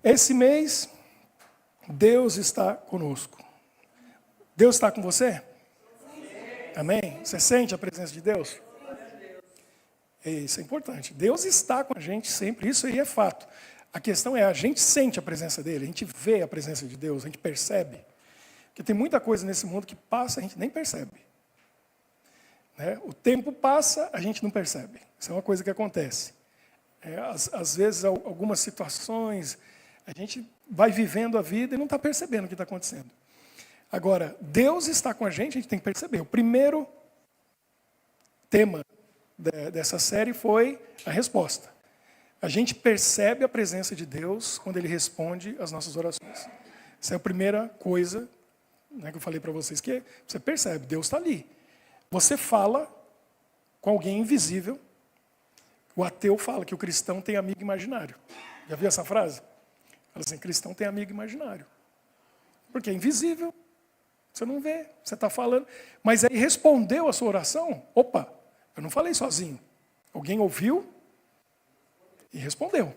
Esse mês, Deus está conosco. Deus está com você? Amém? Você sente a presença de Deus? Isso é importante. Deus está com a gente sempre, isso aí é fato. A questão é, a gente sente a presença dele, a gente vê a presença de Deus, a gente percebe. Porque tem muita coisa nesse mundo que passa, a gente nem percebe. Né? O tempo passa, a gente não percebe. Isso é uma coisa que acontece. Às vezes, algumas situações, a gente vai vivendo a vida e não está percebendo o que está acontecendo. Agora, Deus está com a gente tem que perceber. O primeiro tema dessa série foi a resposta. A gente percebe a presença de Deus quando Ele responde às nossas orações. Essa é a primeira coisa, né, que eu falei para vocês, que você percebe, Deus está ali. Você fala com alguém invisível. O ateu fala que o cristão tem amigo imaginário. Já viu essa frase? Fala assim, cristão tem amigo imaginário. Porque é invisível. Você não vê, você está falando. Mas aí respondeu a sua oração. Opa, eu não falei sozinho. Alguém ouviu e respondeu.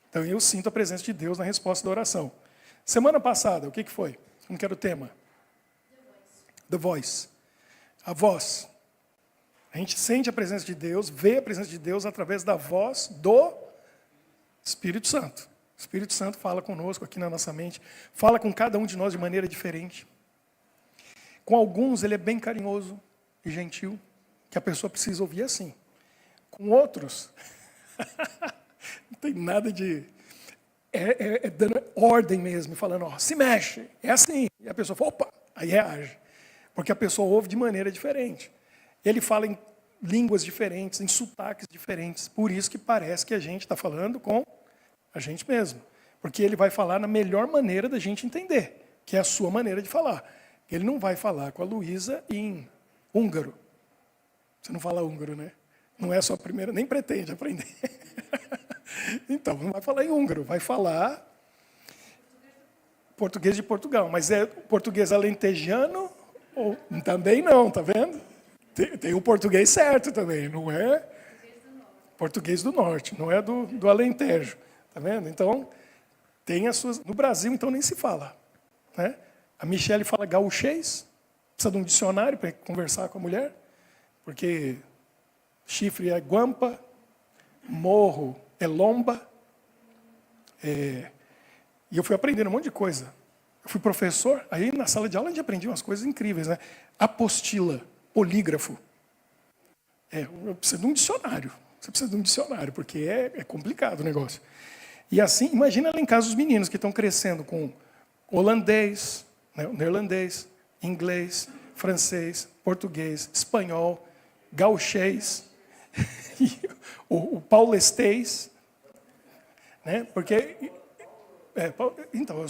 Então eu sinto a presença de Deus na resposta da oração. Semana passada, o que foi? Como que era o tema? The Voice. A voz. A gente sente a presença de Deus, vê a presença de Deus através da voz do Espírito Santo. O Espírito Santo fala conosco aqui na nossa mente, fala com cada um de nós de maneira diferente. Com alguns ele é bem carinhoso e gentil, que a pessoa precisa ouvir assim. Com outros, não tem nada de... É dando ordem mesmo, falando, ó, se mexe, é assim. E a pessoa fala, opa, aí reage. Porque a pessoa ouve de maneira diferente. Ele fala em línguas diferentes, em sotaques diferentes. Por isso que parece que a gente está falando com a gente mesmo. Porque ele vai falar na melhor maneira da gente entender, que é a sua maneira de falar. Ele não vai falar com a Luísa em húngaro. Você não fala húngaro, né? Não é só a primeira, nem pretende aprender. Então, não vai falar em húngaro, vai falar português de Portugal. Mas é português alentejano? Ou também não, tá vendo? Tem o português certo também, não é português do norte, não é do Alentejo, tá vendo? Então, tem as suas... No Brasil, então, nem se fala, né? A Michele fala gaúchês, precisa de um dicionário para conversar com a mulher, porque chifre é guampa, morro é lomba, e eu fui aprendendo um monte de coisa. Eu fui professor, aí na sala de aula a gente aprendia umas coisas incríveis, né? Apostila, polígrafo. Eu preciso de um dicionário. Você precisa de um dicionário, porque é complicado o negócio. E assim, imagina lá em casa os meninos que estão crescendo com holandês, né, neerlandês, inglês, francês, português, espanhol, gauchês, o paulistês, né? Porque então eu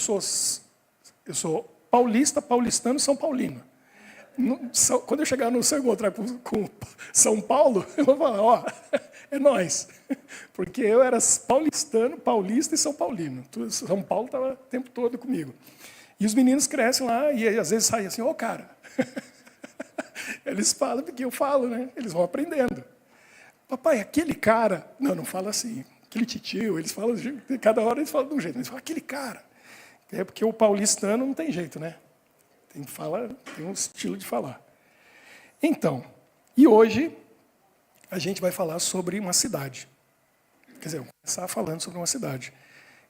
sou paulista, paulistano, São Paulino. Quando eu chegar no céu e encontrar com São Paulo, eu vou falar, ó, é nós. Porque eu era paulistano, paulista e São Paulino. São Paulo estava o tempo todo comigo. E os meninos crescem lá e às vezes saem assim, ô cara. Eles falam porque eu falo, né? Eles vão aprendendo. Papai, aquele cara... Não fala assim. Aquele titio, eles falam... Cada hora eles falam de um jeito. Eles falam, aquele cara. É porque o paulistano não tem jeito, né? Tem um estilo de falar. Então, e hoje a gente vai falar sobre uma cidade. Quer dizer, vou começar falando sobre uma cidade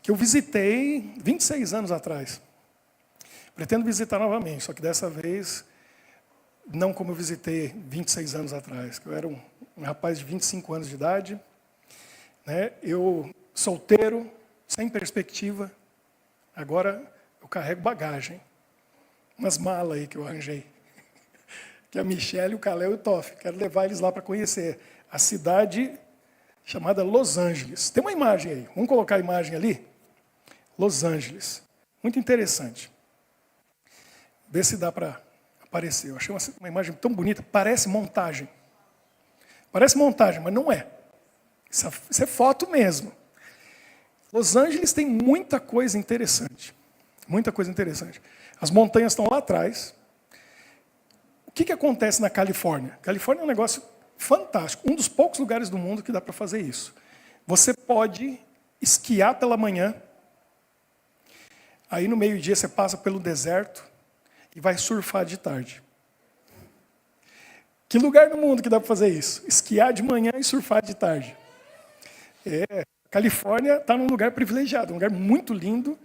que eu visitei 26 anos atrás. Pretendo visitar novamente, só que dessa vez, não como eu visitei 26 anos atrás. Eu era um rapaz de 25 anos de idade, né? Eu solteiro, sem perspectiva. Agora eu carrego bagagem. Umas malas aí que eu arranjei. Que a Michele, o Caléu e o Toff. Quero levar eles lá para conhecer a cidade chamada Los Angeles. Tem uma imagem aí. Vamos colocar a imagem ali? Los Angeles. Muito interessante. Vê se dá para aparecer. Eu achei uma imagem tão bonita. Parece montagem. Parece montagem, mas não é. Isso é foto mesmo. Los Angeles tem muita coisa interessante. Muita coisa interessante. As montanhas estão lá atrás. O que acontece na Califórnia? Califórnia é um negócio fantástico. Um dos poucos lugares do mundo que dá para fazer isso. Você pode esquiar pela manhã Aí no meio-dia você passa pelo deserto e vai surfar de tarde. Que lugar no mundo que dá para fazer isso? Esquiar de manhã e surfar de tarde. Califórnia está num lugar privilegiado, um lugar muito lindo.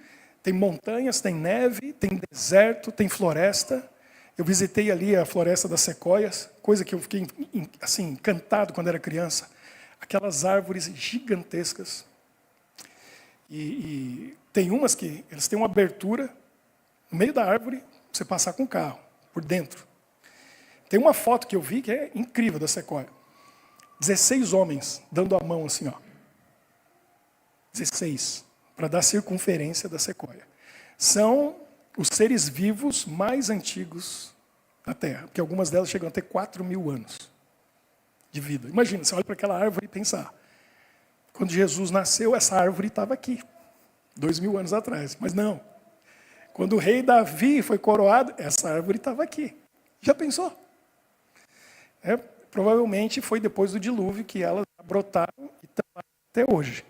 Tem montanhas, tem neve, tem deserto, tem floresta. Eu visitei ali a floresta das sequoias, coisa que eu fiquei assim, encantado quando era criança. Aquelas árvores gigantescas. E tem umas que eles têm uma abertura no meio da árvore, para você passar com o carro, por dentro. Tem uma foto que eu vi que é incrível da sequoia. 16 homens dando a mão assim, ó. 16, para dar circunferência da sequoia. São os seres vivos mais antigos da Terra, porque algumas delas chegam a ter 4.000 anos de vida. Imagina, você olha para aquela árvore e pensar, quando Jesus nasceu, essa árvore estava aqui, 2.000 anos atrás. Mas não. Quando o rei Davi foi coroado, essa árvore estava aqui. Já pensou? Provavelmente foi depois do dilúvio que elas brotaram e estão até hoje.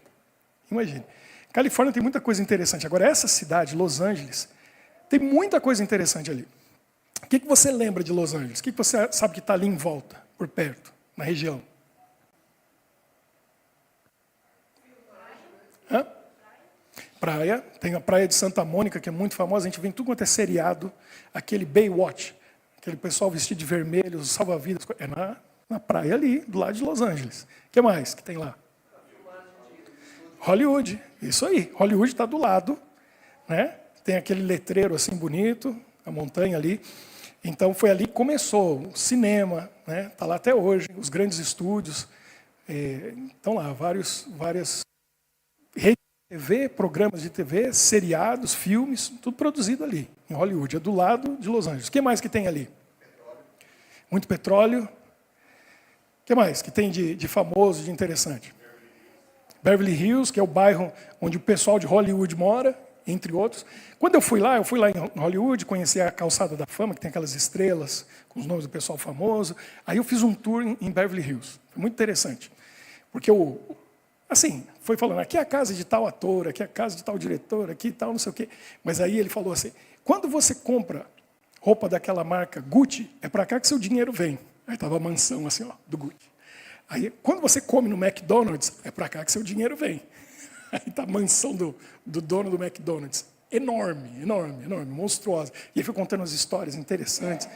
Imagine. Califórnia tem muita coisa interessante. Agora, essa cidade, Los Angeles, tem muita coisa interessante ali. O que você lembra de Los Angeles? O que você sabe que está ali em volta, por perto, na região? Hã? Praia. Tem a praia de Santa Mônica, que é muito famosa. A gente vê em tudo quanto é seriado. Aquele Baywatch. Aquele pessoal vestido de vermelho, os salva-vidas. É na praia ali, do lado de Los Angeles. O que mais que tem lá? Hollywood. Isso aí. Hollywood está do lado. Né? Tem aquele letreiro assim bonito, a montanha ali. Então foi ali que começou o cinema. Né? Está lá até hoje. Os grandes estúdios. Estão lá várias redes de TV, programas de TV, seriados, filmes, tudo produzido ali, em Hollywood. É do lado de Los Angeles. O que mais que tem ali? Muito petróleo. O que mais que tem de famoso, de interessante? Beverly Hills, que é o bairro onde o pessoal de Hollywood mora, entre outros. Quando eu fui lá em Hollywood, conheci a Calçada da Fama, que tem aquelas estrelas com os nomes do pessoal famoso. Aí eu fiz um tour em Beverly Hills. Foi muito interessante. Porque foi falando, aqui é a casa de tal ator, aqui é a casa de tal diretor, aqui tal, não sei o quê. Mas aí ele falou assim, quando você compra roupa daquela marca Gucci, é para cá que seu dinheiro vem. Aí estava a mansão assim, ó, do Gucci. Aí, quando você come no McDonald's, é para cá que seu dinheiro vem. Aí está a mansão do dono do McDonald's. Enorme, enorme, enorme, monstruosa. E aí foi contando as histórias interessantes.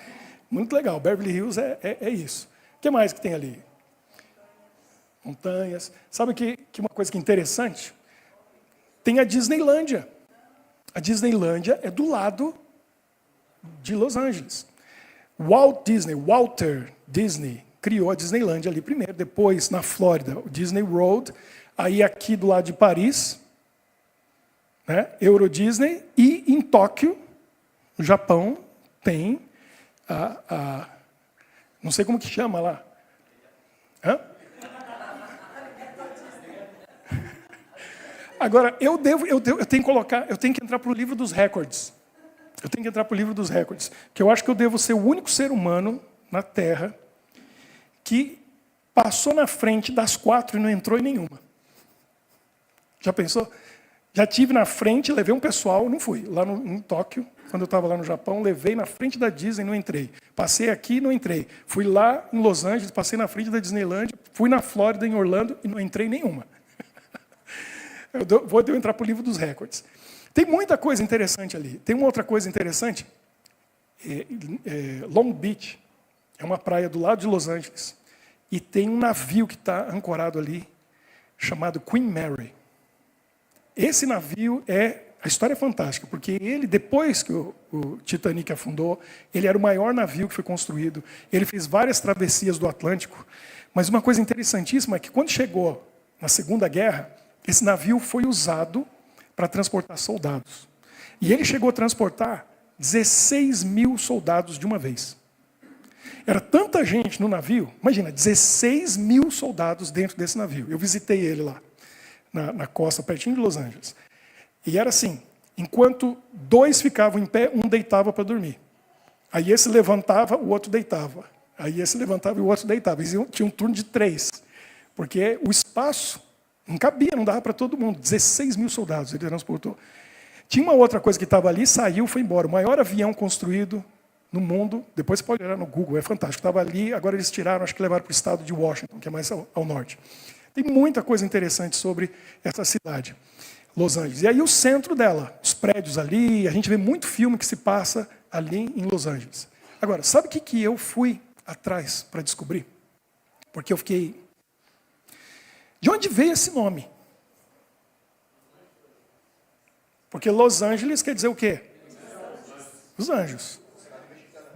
Muito legal. Beverly Hills é isso. O que mais que tem ali? Montanhas. Sabe que uma coisa que é interessante? Tem a Disneylândia. A Disneylândia é do lado de Los Angeles. Walter Disney, criou a Disneylândia ali primeiro, depois na Flórida, o Disney World, aí aqui do lado de Paris, né, Euro Disney, e em Tóquio, no Japão, tem não sei como que chama lá. Hã? Agora, eu tenho que entrar para o livro dos recordes. Eu tenho que entrar para o livro dos recordes, que eu acho que eu devo ser o único ser humano na Terra que passou na frente das 4 e não entrou em nenhuma. Já pensou? Já tive na frente, levei um pessoal, não fui. Lá em Tóquio, quando eu estava lá no Japão, levei na frente da Disney e não entrei. Passei aqui não entrei. Fui lá em Los Angeles, passei na frente da Disneylândia, fui na Flórida, em Orlando, e não entrei em nenhuma. Vou entrar para o livro dos recordes. Tem muita coisa interessante ali. Tem uma outra coisa interessante. Long Beach é uma praia do lado de Los Angeles. E tem um navio que está ancorado ali, chamado Queen Mary. Esse navio a história é fantástica, porque ele, depois que o Titanic afundou, ele era o maior navio que foi construído. Ele fez várias travessias do Atlântico. Mas uma coisa interessantíssima é que quando chegou na Segunda Guerra, esse navio foi usado para transportar soldados. E ele chegou a transportar 16.000 soldados de uma vez. Era tanta gente no navio, imagina, 16.000 soldados dentro desse navio. Eu visitei ele lá, na costa, pertinho de Los Angeles. E era assim, enquanto 2 ficavam em pé, um deitava para dormir. Aí esse levantava, o outro deitava. Aí esse levantava e o outro deitava. Eles tinha um turno de 3, porque o espaço não cabia, não dava para todo mundo. 16.000 soldados ele transportou. Tinha uma outra coisa que estava ali, saiu, foi embora. O maior avião construído no mundo, depois você pode olhar no Google, é fantástico. Estava ali, agora eles tiraram, acho que levaram para o estado de Washington, que é mais ao norte. Tem muita coisa interessante sobre essa cidade, Los Angeles. E aí o centro dela, os prédios ali, a gente vê muito filme que se passa ali em Los Angeles. Agora, sabe o que eu fui atrás para descobrir? Porque eu fiquei... De onde veio esse nome? Porque Los Angeles quer dizer o quê? Os anjos.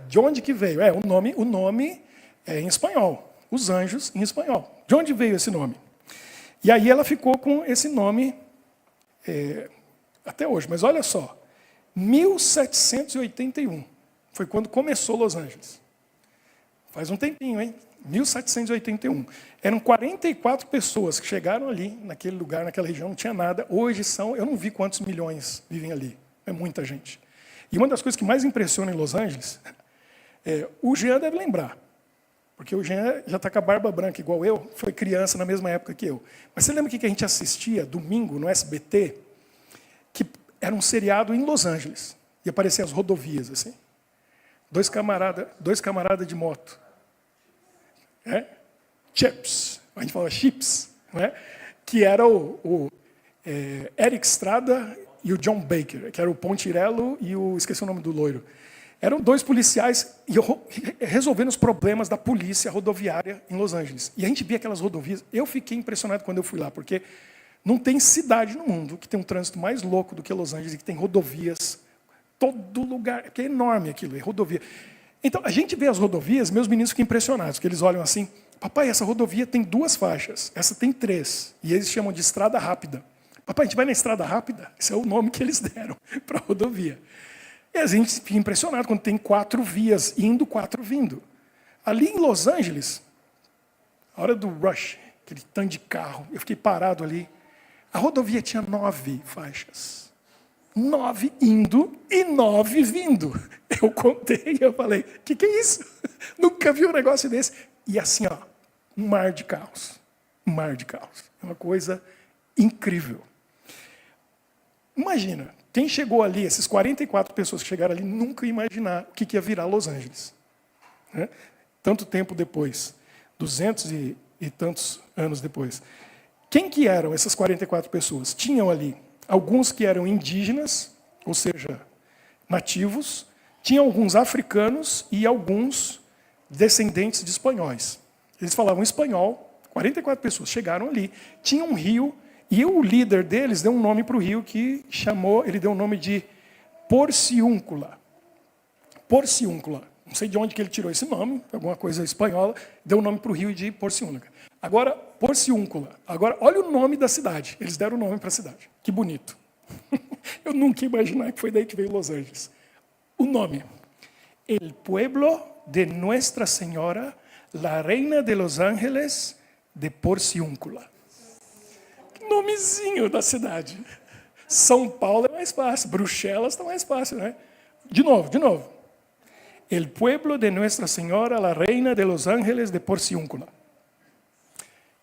De onde que veio? O nome é em espanhol. Os anjos em espanhol. De onde veio esse nome? E aí ela ficou com esse nome até hoje. Mas olha só, 1781 foi quando começou Los Angeles. Faz um tempinho, hein? 1781. Eram 44 pessoas que chegaram ali, naquele lugar, naquela região, não tinha nada. Hoje eu não vi quantos milhões vivem ali. É muita gente. E uma das coisas que mais impressiona em Los Angeles, o Jean deve lembrar, porque o Jean já está com a barba branca igual eu, foi criança na mesma época que eu. Mas você lembra o que a gente assistia domingo no SBT? Que era um seriado em Los Angeles. E apareciam as rodovias, assim. Dois camaradas de moto. Chips, a gente fala chips, não é? Que era o Eric Estrada e o John Baker, que era o Pontirello e esqueci o nome do loiro. Eram dois policiais resolvendo os problemas da polícia rodoviária em Los Angeles. E a gente via aquelas rodovias. Eu fiquei impressionado quando eu fui lá, porque não tem cidade no mundo que tem um trânsito mais louco do que Los Angeles, e que tem rodovias, todo lugar, porque é enorme aquilo, é rodovia. Então, a gente vê as rodovias, meus meninos ficam impressionados, porque eles olham assim, papai, essa rodovia tem 2 faixas, essa tem 3, e eles chamam de estrada rápida. Papai, a gente vai na estrada rápida? Esse é o nome que eles deram para a rodovia. E a gente fica impressionado quando tem 4 vias, indo, 4 vindo. Ali em Los Angeles, a hora do rush, aquele tanto de carro, eu fiquei parado ali, a rodovia tinha 9 faixas. 9 indo e 9 vindo. Eu contei e eu falei, o que é isso? Nunca vi um negócio desse. E assim, ó, um mar de carros. Um mar de carros. É uma coisa incrível. Imagina, quem chegou ali, esses 44 pessoas que chegaram ali, nunca ia imaginar o que ia virar Los Angeles. Né? Tanto tempo depois, 200 e tantos anos depois. Quem que eram essas 44 pessoas? Tinham ali alguns que eram indígenas, ou seja, nativos, tinha alguns africanos e alguns descendentes de espanhóis. Eles falavam espanhol, 44 pessoas chegaram ali, tinha um rio, e o líder deles deu um nome para o rio que ele deu o nome de Porciúncula. Porciúncula. Não sei de onde que ele tirou esse nome, alguma coisa espanhola, deu o nome para o rio de Porciúncula. Agora, Porciúncula. Agora, olha o nome da cidade. Eles deram o nome para a cidade. Que bonito. Eu nunca ia imaginar que foi daí que veio Los Angeles. O nome. El pueblo de Nuestra Señora, la reina de Los Ángeles de Porciúncula. Que nomezinho da cidade. São Paulo é mais fácil. Bruxelas está mais fácil, né? De novo. El pueblo de Nuestra Señora, la reina de Los Ángeles de Porciúncula.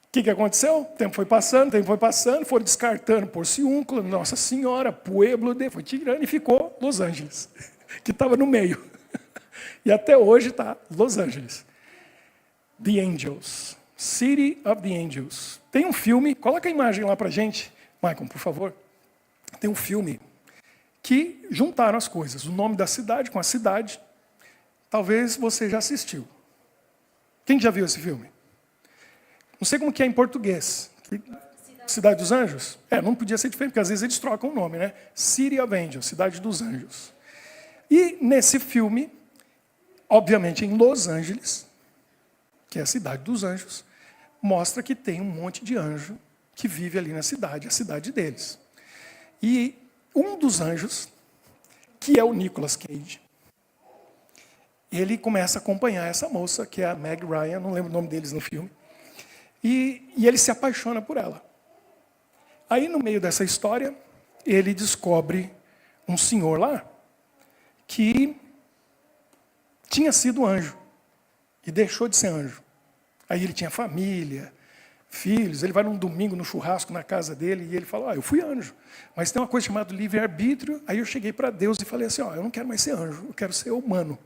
O que aconteceu? O tempo foi passando, foram descartando Porciúncula, Nossa Senhora, Pueblo de... Foi tirando e ficou Los Angeles, que estava no meio. E até hoje está Los Angeles. The Angels. City of the Angels. Tem um filme, coloca a imagem lá para a gente, Michael, por favor. Tem um filme que juntaram as coisas, o nome da cidade com a cidade. Talvez você já assistiu. Quem já viu esse filme? Não sei como que é em português. Cidade dos Anjos? Não podia ser diferente, porque às vezes eles trocam o nome, né? City of Angels, Cidade dos Anjos. E nesse filme, obviamente em Los Angeles, que é a Cidade dos Anjos, mostra que tem um monte de anjo que vive ali na cidade, a cidade deles. E um dos anjos, que é o Nicolas Cage, ele começa a acompanhar essa moça, que é a Meg Ryan, não lembro o nome deles no filme, e ele se apaixona por ela. Aí, no meio dessa história, ele descobre um senhor lá que tinha sido anjo e deixou de ser anjo. Aí ele tinha família, filhos. Ele vai num domingo no churrasco na casa dele e ele fala, eu fui anjo. Mas tem uma coisa chamada livre-arbítrio. Aí eu cheguei para Deus e falei assim, eu não quero mais ser anjo, eu quero ser humano.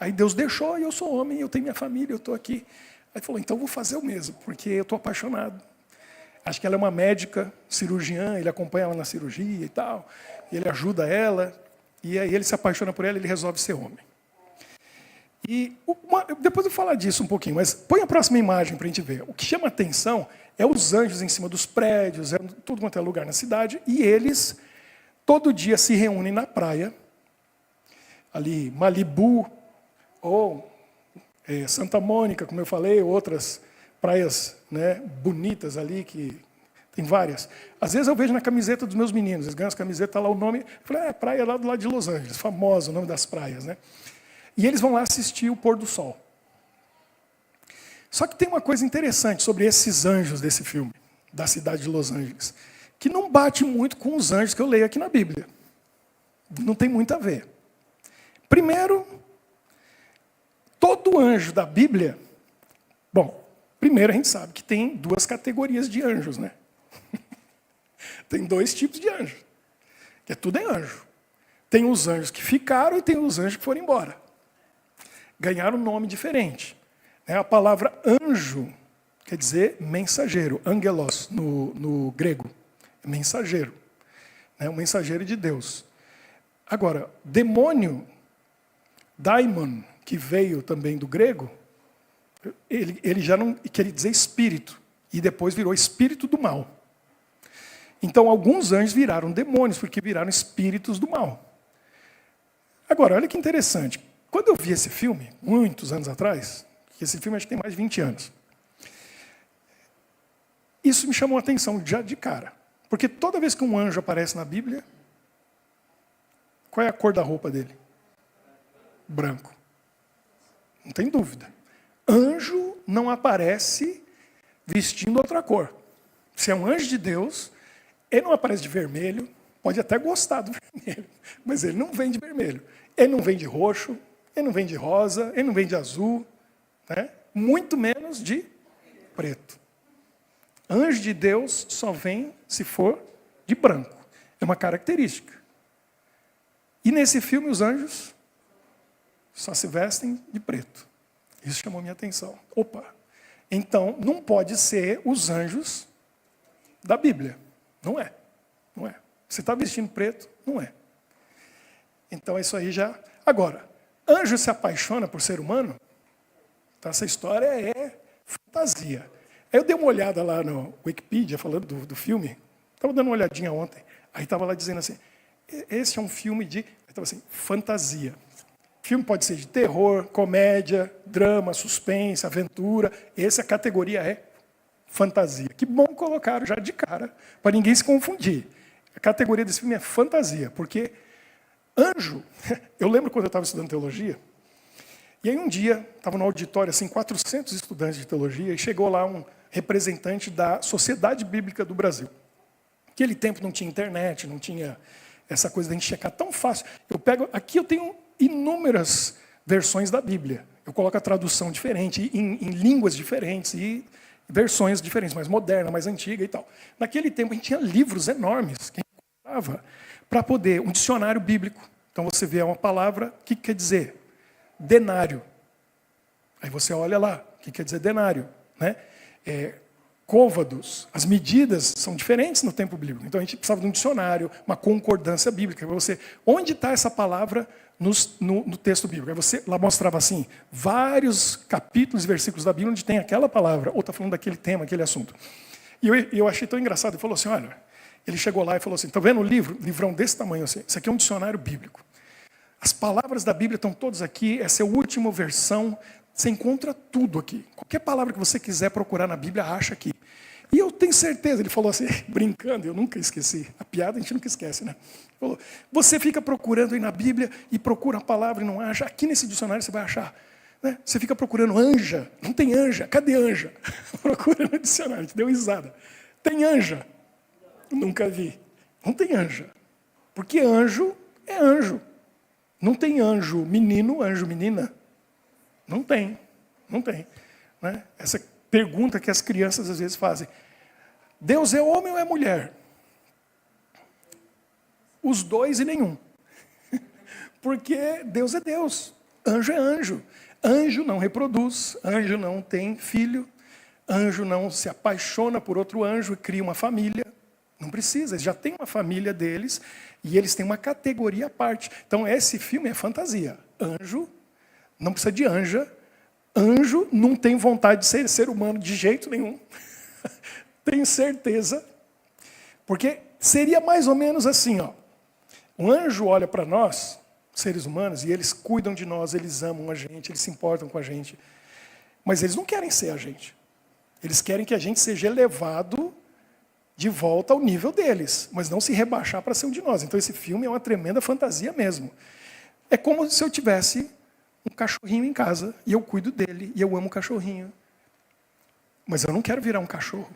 Aí Deus deixou e eu sou homem, eu tenho minha família, eu estou aqui. Aí ele falou, então eu vou fazer o mesmo, porque eu estou apaixonado. Acho que ela é uma médica, cirurgiã, ele acompanha ela na cirurgia e tal. E ele ajuda ela. E aí ele se apaixona por ela e ele resolve ser homem. E depois eu vou falar disso um pouquinho, mas põe a próxima imagem para a gente ver. O que chama atenção é os anjos em cima dos prédios, tudo quanto é lugar na cidade, e eles todo dia se reúnem na praia, ali Malibu, ou Santa Mônica, como eu falei, outras praias, né, bonitas ali, que tem várias. Às vezes eu vejo na camiseta dos meus meninos, eles ganham as camisetas, está lá o nome, eu falei, praia lá do lado de Los Angeles, famosa o nome das praias, né? E eles vão lá assistir o pôr do sol. Só que tem uma coisa interessante sobre esses anjos desse filme, da cidade de Los Angeles, que não bate muito com os anjos que eu leio aqui na Bíblia. Não tem muito a ver. Primeiro, todo anjo da Bíblia, primeiro a gente sabe que tem duas categorias de anjos, né? Tem dois tipos de anjo, que tudo é anjo. Tem os anjos que ficaram e tem os anjos que foram embora. Ganharam um nome diferente. A palavra anjo quer dizer mensageiro, angelos no grego, mensageiro. Um mensageiro de Deus. Agora, demônio, daimon, que veio também do grego, ele já não queria dizer espírito, e depois virou espírito do mal. Então, alguns anjos viraram demônios, porque viraram espíritos do mal. Agora, olha que interessante. Quando eu vi esse filme, muitos anos atrás, que esse filme acho que tem mais de 20 anos, isso me chamou a atenção já de cara. Porque toda vez que um anjo aparece na Bíblia, qual é a cor da roupa dele? Branco. Não tem dúvida. Anjo não aparece vestindo outra cor. Se é um anjo de Deus, ele não aparece de vermelho, pode até gostar do vermelho, mas ele não vem de vermelho. Ele não vem de roxo, ele não vem de rosa, ele não vem de azul, né? Muito menos de preto. Anjo de Deus só vem se for de branco. É uma característica. E nesse filme os anjos só se vestem de preto. Isso chamou minha atenção. Opa! Então, não pode ser os anjos da Bíblia. Não é. Não é. Você está vestindo preto? Não é. Então, isso aí já... Agora, anjo se apaixona por ser humano? Então, essa história é fantasia. Aí eu dei uma olhada lá no Wikipedia, falando do filme. Estava dando uma olhadinha ontem. Aí estava lá dizendo assim, esse é um filme de... Estava assim, fantasia. O filme pode ser de terror, comédia, drama, suspense, aventura. Essa categoria é fantasia. Que bom colocaram já de cara, para ninguém se confundir. A categoria desse filme é fantasia, porque anjo... Eu lembro quando eu estava estudando teologia, e aí um dia, estava no auditório, assim, 400 estudantes de teologia, e chegou lá um representante da Sociedade Bíblica do Brasil. Naquele tempo não tinha internet, não tinha essa coisa de a gente checar tão fácil. Aqui eu tenho inúmeras versões da Bíblia. Eu coloco a tradução diferente, em línguas diferentes, e versões diferentes, mais moderna, mais antiga e tal. Naquele tempo a gente tinha livros enormes, que a gente comprava, para poder, um dicionário bíblico. Então você vê uma palavra, o que quer dizer? Denário. Aí você olha lá, o que quer dizer denário? Né? Côvados. As medidas são diferentes no tempo bíblico. Então a gente precisava de um dicionário, uma concordância bíblica. Onde está essa palavra no texto bíblico? Aí você lá mostrava assim, vários capítulos e versículos da Bíblia onde tem aquela palavra, ou está falando daquele tema, aquele assunto. E eu achei tão engraçado, ele falou assim, olha, ele chegou lá e falou assim, está vendo o livro? Livrão desse tamanho assim, isso aqui é um dicionário bíblico. As palavras da Bíblia estão todas aqui, essa é a última versão, você encontra tudo aqui. Qualquer palavra que você quiser procurar na Bíblia, acha aqui. E eu tenho certeza, ele falou assim, brincando, eu nunca esqueci. A piada a gente nunca esquece, né? Ele falou, você fica procurando aí na Bíblia e procura a palavra e não acha. Aqui nesse dicionário você vai achar. Né? Você fica procurando anja, não tem anja, cadê anja? Procura no dicionário, te deu risada. Tem anja? Nunca vi. Não tem anja. Porque anjo é anjo. Não tem anjo menino, anjo menina. Não tem. Não tem. Né? Essa pergunta que as crianças às vezes fazem. Deus é homem ou é mulher? Os dois e nenhum. Porque Deus é Deus, anjo é anjo. Anjo não reproduz, anjo não tem filho, anjo não se apaixona por outro anjo e cria uma família. Não precisa, eles já têm uma família deles e eles têm uma categoria à parte. Então esse filme é fantasia. Anjo não precisa de anja. Anjo não tem vontade de ser humano de jeito nenhum. Tenho certeza. Porque seria mais ou menos assim, ó. Um anjo olha para nós, seres humanos, e eles cuidam de nós, eles amam a gente, eles se importam com a gente. Mas eles não querem ser a gente. Eles querem que a gente seja elevado de volta ao nível deles, mas não se rebaixar para ser um de nós. Então esse filme é uma tremenda fantasia mesmo. É como se eu tivesse um cachorrinho em casa, e eu cuido dele, e eu amo o cachorrinho. Mas eu não quero virar um cachorro.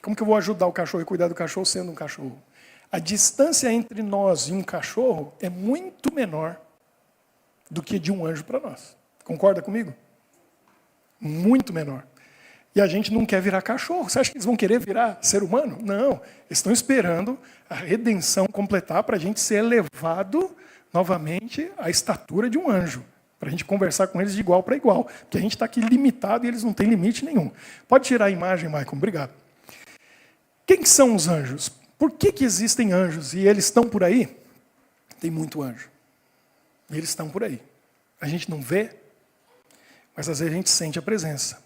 Como que eu vou ajudar o cachorro e cuidar do cachorro sendo um cachorro? A distância entre nós e um cachorro é muito menor do que de um anjo para nós. Concorda comigo? Muito menor. E a gente não quer virar cachorro. Você acha que eles vão querer virar ser humano? Não. Eles estão esperando a redenção completar para a gente ser elevado novamente à estatura de um anjo. Para a gente conversar com eles de igual para igual. Porque a gente está aqui limitado e eles não têm limite nenhum. Pode tirar a imagem, Maicon. Obrigado. Quem são os anjos? Por que existem anjos e eles estão por aí? Tem muito anjo. E eles estão por aí. A gente não vê, mas às vezes a gente sente a presença.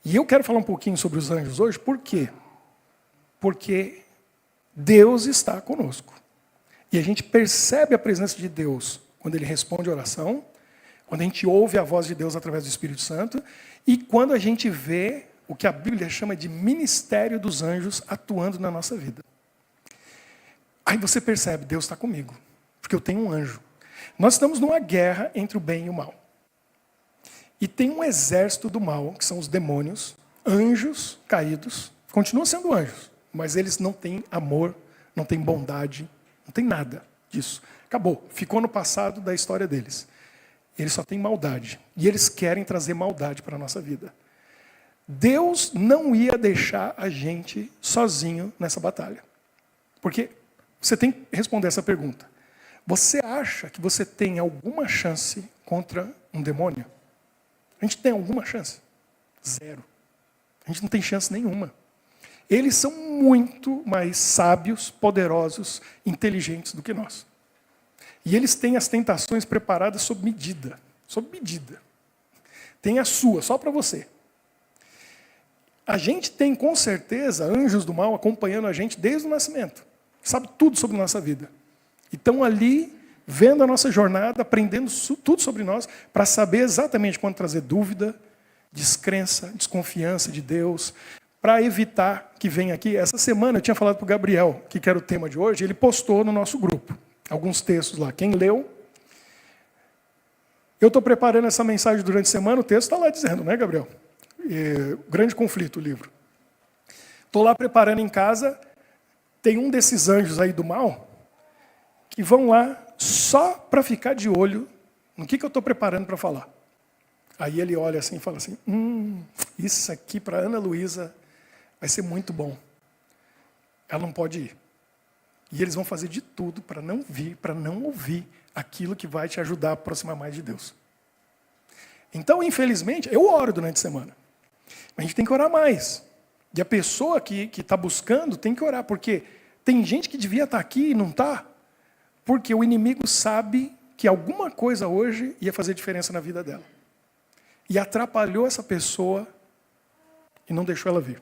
E eu quero falar um pouquinho sobre os anjos hoje, por quê? Porque Deus está conosco. E a gente percebe a presença de Deus quando Ele responde a oração, quando a gente ouve a voz de Deus através do Espírito Santo, e quando a gente vê o que a Bíblia chama de ministério dos anjos atuando na nossa vida. Aí você percebe, Deus está comigo, porque eu tenho um anjo. Nós estamos numa guerra entre o bem e o mal. E tem um exército do mal, que são os demônios, anjos caídos, continuam sendo anjos, mas eles não têm amor, não têm bondade, não tem nada disso. Acabou, ficou no passado da história deles. Eles só têm maldade, e eles querem trazer maldade para a nossa vida. Deus não ia deixar a gente sozinho nessa batalha. Porque você tem que responder essa pergunta. Você acha que você tem alguma chance contra um demônio? A gente tem alguma chance? Zero. A gente não tem chance nenhuma. Eles são muito mais sábios, poderosos, inteligentes do que nós. E eles têm as tentações preparadas sob medida. Sob medida. Tem a sua, só para você. A gente tem, com certeza, anjos do mal acompanhando a gente desde o nascimento. Sabe tudo sobre a nossa vida. E estão ali, vendo a nossa jornada, aprendendo tudo sobre nós, para saber exatamente quando trazer dúvida, descrença, desconfiança de Deus, para evitar que venha aqui. Essa semana eu tinha falado para o Gabriel, que era o tema de hoje, ele postou no nosso grupo alguns textos lá. Quem leu? Eu estou preparando essa mensagem durante a semana, o texto está lá dizendo, né, Gabriel? Grande conflito, o livro. Estou lá preparando em casa, tem um desses anjos aí do mal, que vão lá só para ficar de olho no que eu estou preparando para falar. Aí ele olha assim e fala assim, isso aqui para Ana Luísa vai ser muito bom. Ela não pode ir. E eles vão fazer de tudo para não vir, para não ouvir aquilo que vai te ajudar a aproximar mais de Deus. Então, infelizmente, eu oro durante a semana. Mas a gente tem que orar mais. E a pessoa que está buscando tem que orar, porque tem gente que devia estar aqui e não está, porque o inimigo sabe que alguma coisa hoje ia fazer diferença na vida dela. E atrapalhou essa pessoa e não deixou ela vir.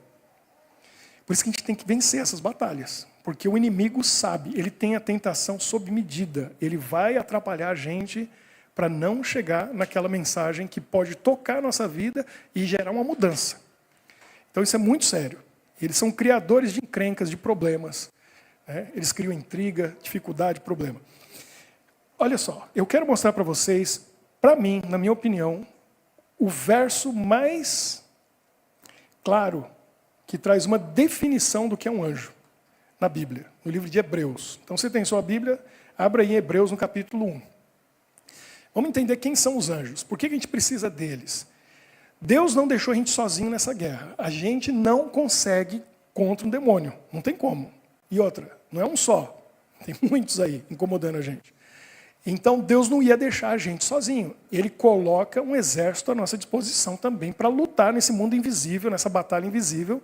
Por isso que a gente tem que vencer essas batalhas. Porque o inimigo sabe, ele tem a tentação sob medida. Ele vai atrapalhar a gente para não chegar naquela mensagem que pode tocar a nossa vida e gerar uma mudança. Então isso é muito sério. Eles são criadores de encrencas, de problemas. Né? Eles criam intriga, dificuldade, problema. Olha só, eu quero mostrar para vocês, para mim, na minha opinião, o verso mais claro que traz uma definição do que é um anjo na Bíblia, no livro de Hebreus. Então, você tem sua Bíblia, abra aí em Hebreus no capítulo 1. Vamos entender quem são os anjos. Por que a gente precisa deles? Deus não deixou a gente sozinho nessa guerra. A gente não consegue contra um demônio. Não tem como. E outra, não é um só. Tem muitos aí incomodando a gente. Então Deus não ia deixar a gente sozinho. Ele coloca um exército à nossa disposição também para lutar nesse mundo invisível, nessa batalha invisível,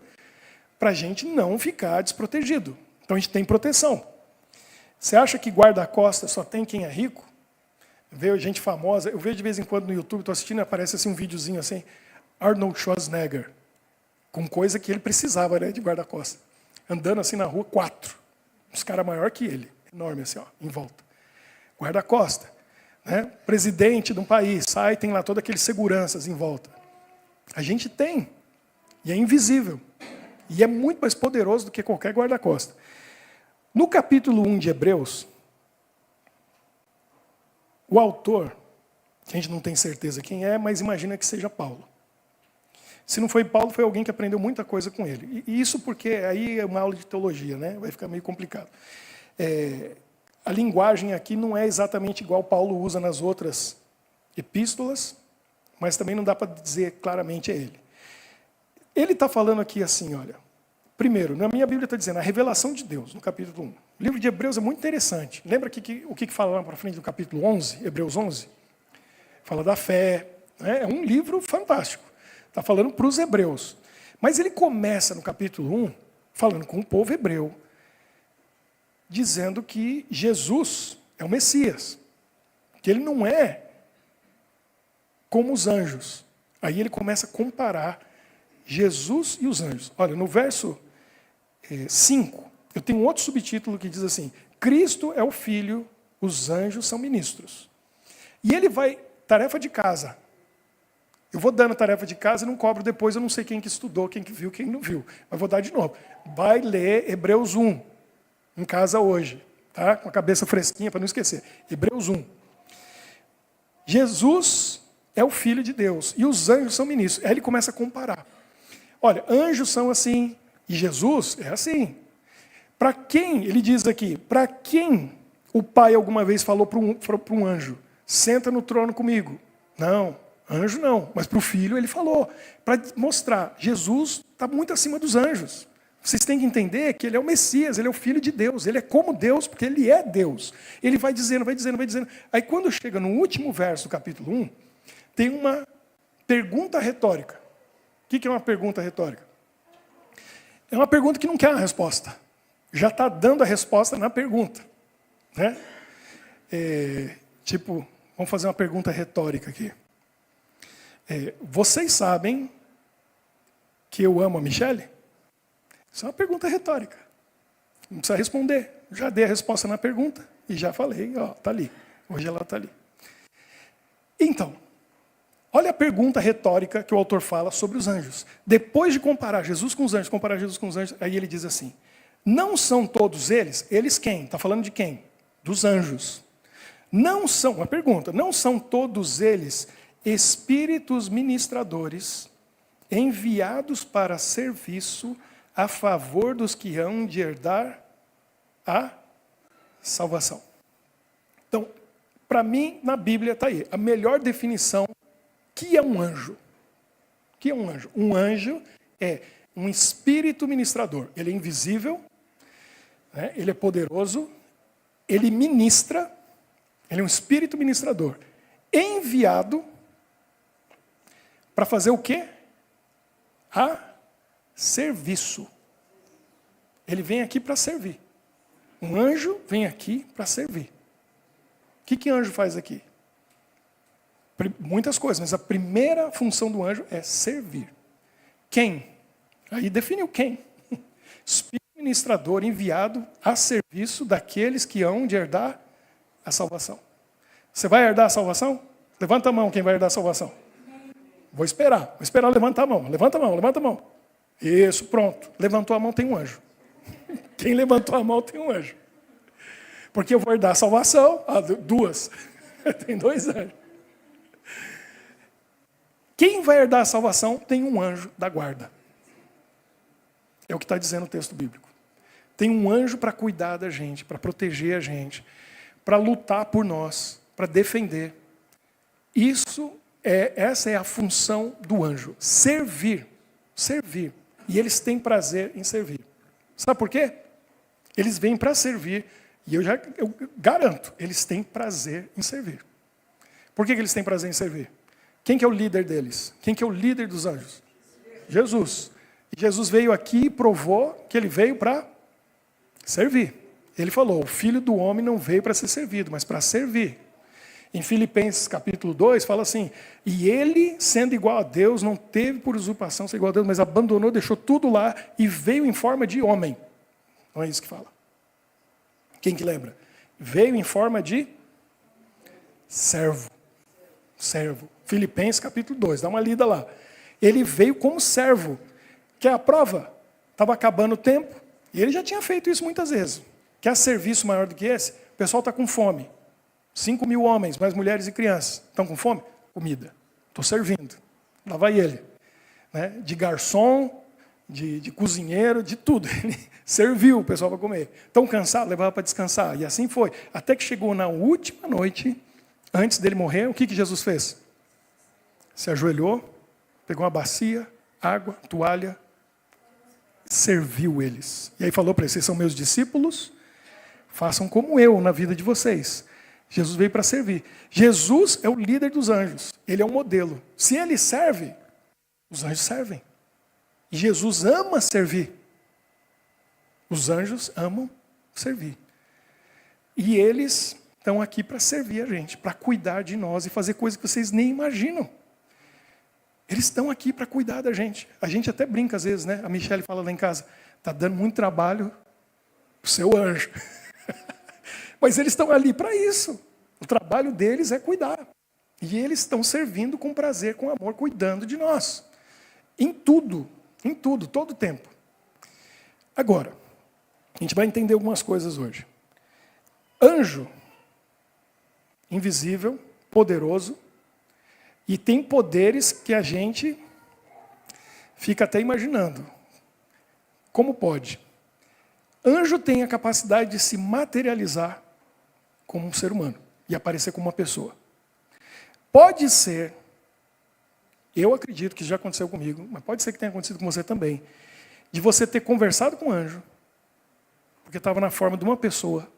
para a gente não ficar desprotegido. Então a gente tem proteção. Você acha que guarda-costas só tem quem é rico? Vê gente famosa, eu vejo de vez em quando no YouTube, estou assistindo e aparece assim um videozinho assim, Arnold Schwarzenegger, com coisa que ele precisava, né, de guarda-costas. Andando assim na rua, 4. Uns caras maior que ele, enorme assim, ó, em volta. Guarda-costas. Né? Presidente de um país, sai, tem lá todos aqueles seguranças em volta. A gente tem, e é invisível. E é muito mais poderoso do que qualquer guarda-costas. No capítulo 1 de Hebreus, o autor, que a gente não tem certeza quem é, mas imagina que seja Paulo. Se não foi Paulo, foi alguém que aprendeu muita coisa com ele. E isso porque aí é uma aula de teologia, né? Vai ficar meio complicado. A linguagem aqui não é exatamente igual Paulo usa nas outras epístolas, mas também não dá para dizer claramente é ele. Ele está falando aqui assim, olha. Primeiro, na minha Bíblia está dizendo a revelação de Deus, no capítulo 1. O livro de Hebreus é muito interessante. Lembra o que fala lá para frente do capítulo 11, Hebreus 11? Fala da fé. Né? É um livro fantástico. Está falando para os hebreus. Mas ele começa no capítulo 1, falando com o povo hebreu, dizendo que Jesus é o Messias. Que ele não é como os anjos. Aí ele começa a comparar Jesus e os anjos. Olha, no verso 5, eu tenho um outro subtítulo que diz assim, Cristo é o Filho, os anjos são ministros. E ele vai, tarefa de casa. Eu vou dando tarefa de casa e não cobro depois, eu não sei quem que estudou, quem que viu, quem não viu. Mas vou dar de novo. Vai ler Hebreus 1, em casa hoje, tá? Com a cabeça fresquinha para não esquecer. Hebreus 1. Jesus é o Filho de Deus e os anjos são ministros. Aí ele começa a comparar. Olha, anjos são assim e Jesus é assim. Para quem, ele diz aqui, para quem o pai alguma vez falou para um anjo, senta no trono comigo? Não, anjo não, mas para o filho ele falou, para mostrar, Jesus está muito acima dos anjos. Vocês têm que entender que ele é o Messias, ele é o Filho de Deus, ele é como Deus, porque ele é Deus. Ele vai dizendo, vai dizendo, vai dizendo. Aí quando chega no último verso do capítulo 1, tem uma pergunta retórica. O que é uma pergunta retórica? É uma pergunta que não quer uma resposta. Já está dando a resposta na pergunta. Né? Tipo, vamos fazer uma pergunta retórica aqui. Vocês sabem que eu amo a Michele? Isso é uma pergunta retórica. Não precisa responder. Já dei a resposta na pergunta e já falei, ó, está ali. Hoje ela está ali. Então, olha a pergunta retórica que o autor fala sobre os anjos. Depois de comparar Jesus com os anjos, aí ele diz assim, não são todos eles, eles quem? Está falando de quem? Dos anjos. Não são, uma pergunta, não são todos eles espíritos ministradores enviados para serviço a favor dos que hão de herdar a salvação. Então, para mim, na Bíblia está aí, a melhor definição que é um anjo. O que é um anjo? Um anjo é um espírito ministrador. Ele é invisível, né? Ele é poderoso, ele ministra, ele é um espírito ministrador, enviado para fazer o quê? A serviço. Ele vem aqui para servir. Um anjo vem aqui para servir. O que anjo faz aqui? Muitas coisas, mas a primeira função do anjo é servir. Quem? Aí definiu quem. Espírito ministrador enviado a serviço daqueles que hão de herdar a salvação. Você vai herdar a salvação? Levanta a mão quem vai herdar a salvação. Vou esperar levantar a mão. Levanta a mão. Isso, pronto. Levantou a mão, tem um anjo. Quem levantou a mão tem um anjo. Porque eu vou herdar a salvação, duas. Tem 2 anjos. Quem vai herdar a salvação tem um anjo da guarda. É o que está dizendo o texto bíblico. Tem um anjo para cuidar da gente, para proteger a gente, para lutar por nós, para defender. Isso essa é a função do anjo, servir, servir. E eles têm prazer em servir. Sabe por quê? Eles vêm para servir, e eu garanto, eles têm prazer em servir. Por que eles têm prazer em servir? Quem que é o líder deles? Quem que é o líder dos anjos? Jesus. E Jesus veio aqui e provou que ele veio para servir. Ele falou, o Filho do Homem não veio para ser servido, mas para servir. Em Filipenses capítulo 2, fala assim, e ele, sendo igual a Deus, não teve por usurpação ser igual a Deus, mas abandonou, deixou tudo lá e veio em forma de homem. Não é isso que fala. Quem que lembra? Veio em forma de servo. Servo. Filipenses capítulo 2, dá uma lida lá. Ele veio como servo. Quer a prova? Estava acabando o tempo, e ele já tinha feito isso muitas vezes. Quer serviço maior do que esse? O pessoal está com fome. 5.000 homens, mais mulheres e crianças. Estão com fome? Comida. Estou servindo. Lá vai ele. Né? De garçom, de cozinheiro, de tudo. Ele serviu o pessoal para comer. Estão cansados? Levava para descansar. E assim foi. Até que chegou na última noite, antes dele morrer, o que Jesus fez? Se ajoelhou, pegou uma bacia, água, toalha, serviu eles. E aí falou para eles, vocês são meus discípulos, façam como eu na vida de vocês. Jesus veio para servir. Jesus é o líder dos anjos. Ele é o modelo. Se ele serve, os anjos servem. E Jesus ama servir. Os anjos amam servir. E eles estão aqui para servir a gente, para cuidar de nós e fazer coisas que vocês nem imaginam. Eles estão aqui para cuidar da gente. A gente até brinca às vezes, né? A Michelle fala lá em casa, está dando muito trabalho para o seu anjo. Mas eles estão ali para isso. O trabalho deles é cuidar. E eles estão servindo com prazer, com amor, cuidando de nós. Em tudo, todo o tempo. Agora, a gente vai entender algumas coisas hoje. Anjo, invisível, poderoso, e tem poderes que a gente fica até imaginando. Como pode? Anjo tem a capacidade de se materializar como um ser humano e aparecer como uma pessoa. Pode ser, eu acredito que já aconteceu comigo, mas pode ser que tenha acontecido com você também, de você ter conversado com um anjo, porque estava na forma de uma pessoa,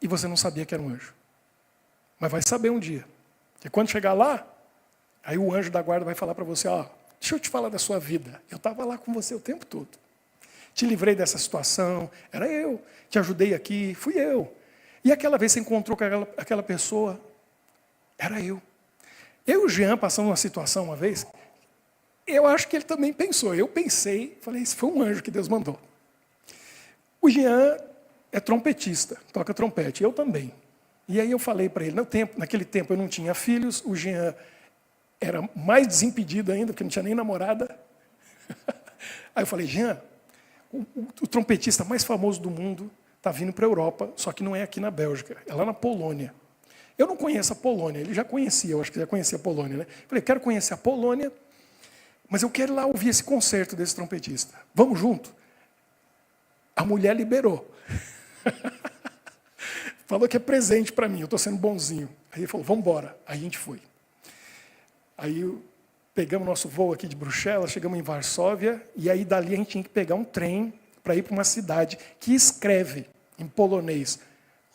e você não sabia que era um anjo. Mas vai saber um dia. E quando chegar lá, aí o anjo da guarda vai falar para você, ó, deixa eu te falar da sua vida. Eu estava lá com você o tempo todo. Te livrei dessa situação, era eu. Te ajudei aqui, fui eu. E aquela vez você encontrou com aquela pessoa, era eu. Eu e o Jean passamos uma situação uma vez, eu acho que ele também pensou. Eu pensei, falei, isso foi um anjo que Deus mandou. O Jean é trompetista, toca trompete, eu também. E aí eu falei para ele, naquele tempo eu não tinha filhos, o Jean era mais desimpedido ainda, porque não tinha nem namorada. Aí eu falei, Jean, o trompetista mais famoso do mundo está vindo para a Europa, só que não é aqui na Bélgica, é lá na Polônia. Eu não conheço a Polônia, ele já conhecia, eu acho que já conhecia a Polônia, né? Falei, quero conhecer a Polônia, mas eu quero ir lá ouvir esse concerto desse trompetista. Vamos junto? A mulher liberou. Falou que é presente para mim, eu estou sendo bonzinho. Aí ele falou, vamos embora. Aí a gente foi. Aí pegamos nosso voo aqui de Bruxelas, chegamos em Varsóvia, e aí dali a gente tinha que pegar um trem para ir para uma cidade que escreve em polonês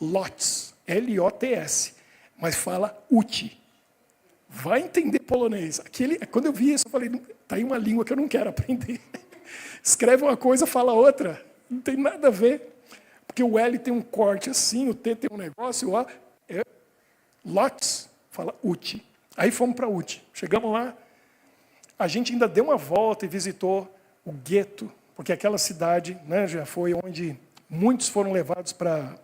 Lotz, L-O-T-S, mas fala Uti. Vai entender polonês. Quando eu vi isso, eu falei, está aí uma língua que eu não quero aprender. Escreve uma coisa, fala outra. Não tem nada a ver. Porque o L tem um corte assim, o T tem um negócio, o A é Lotz, fala Uti. Aí fomos para Uti. Chegamos lá, a gente ainda deu uma volta e visitou o gueto, porque aquela cidade, né, já foi onde muitos foram levados para...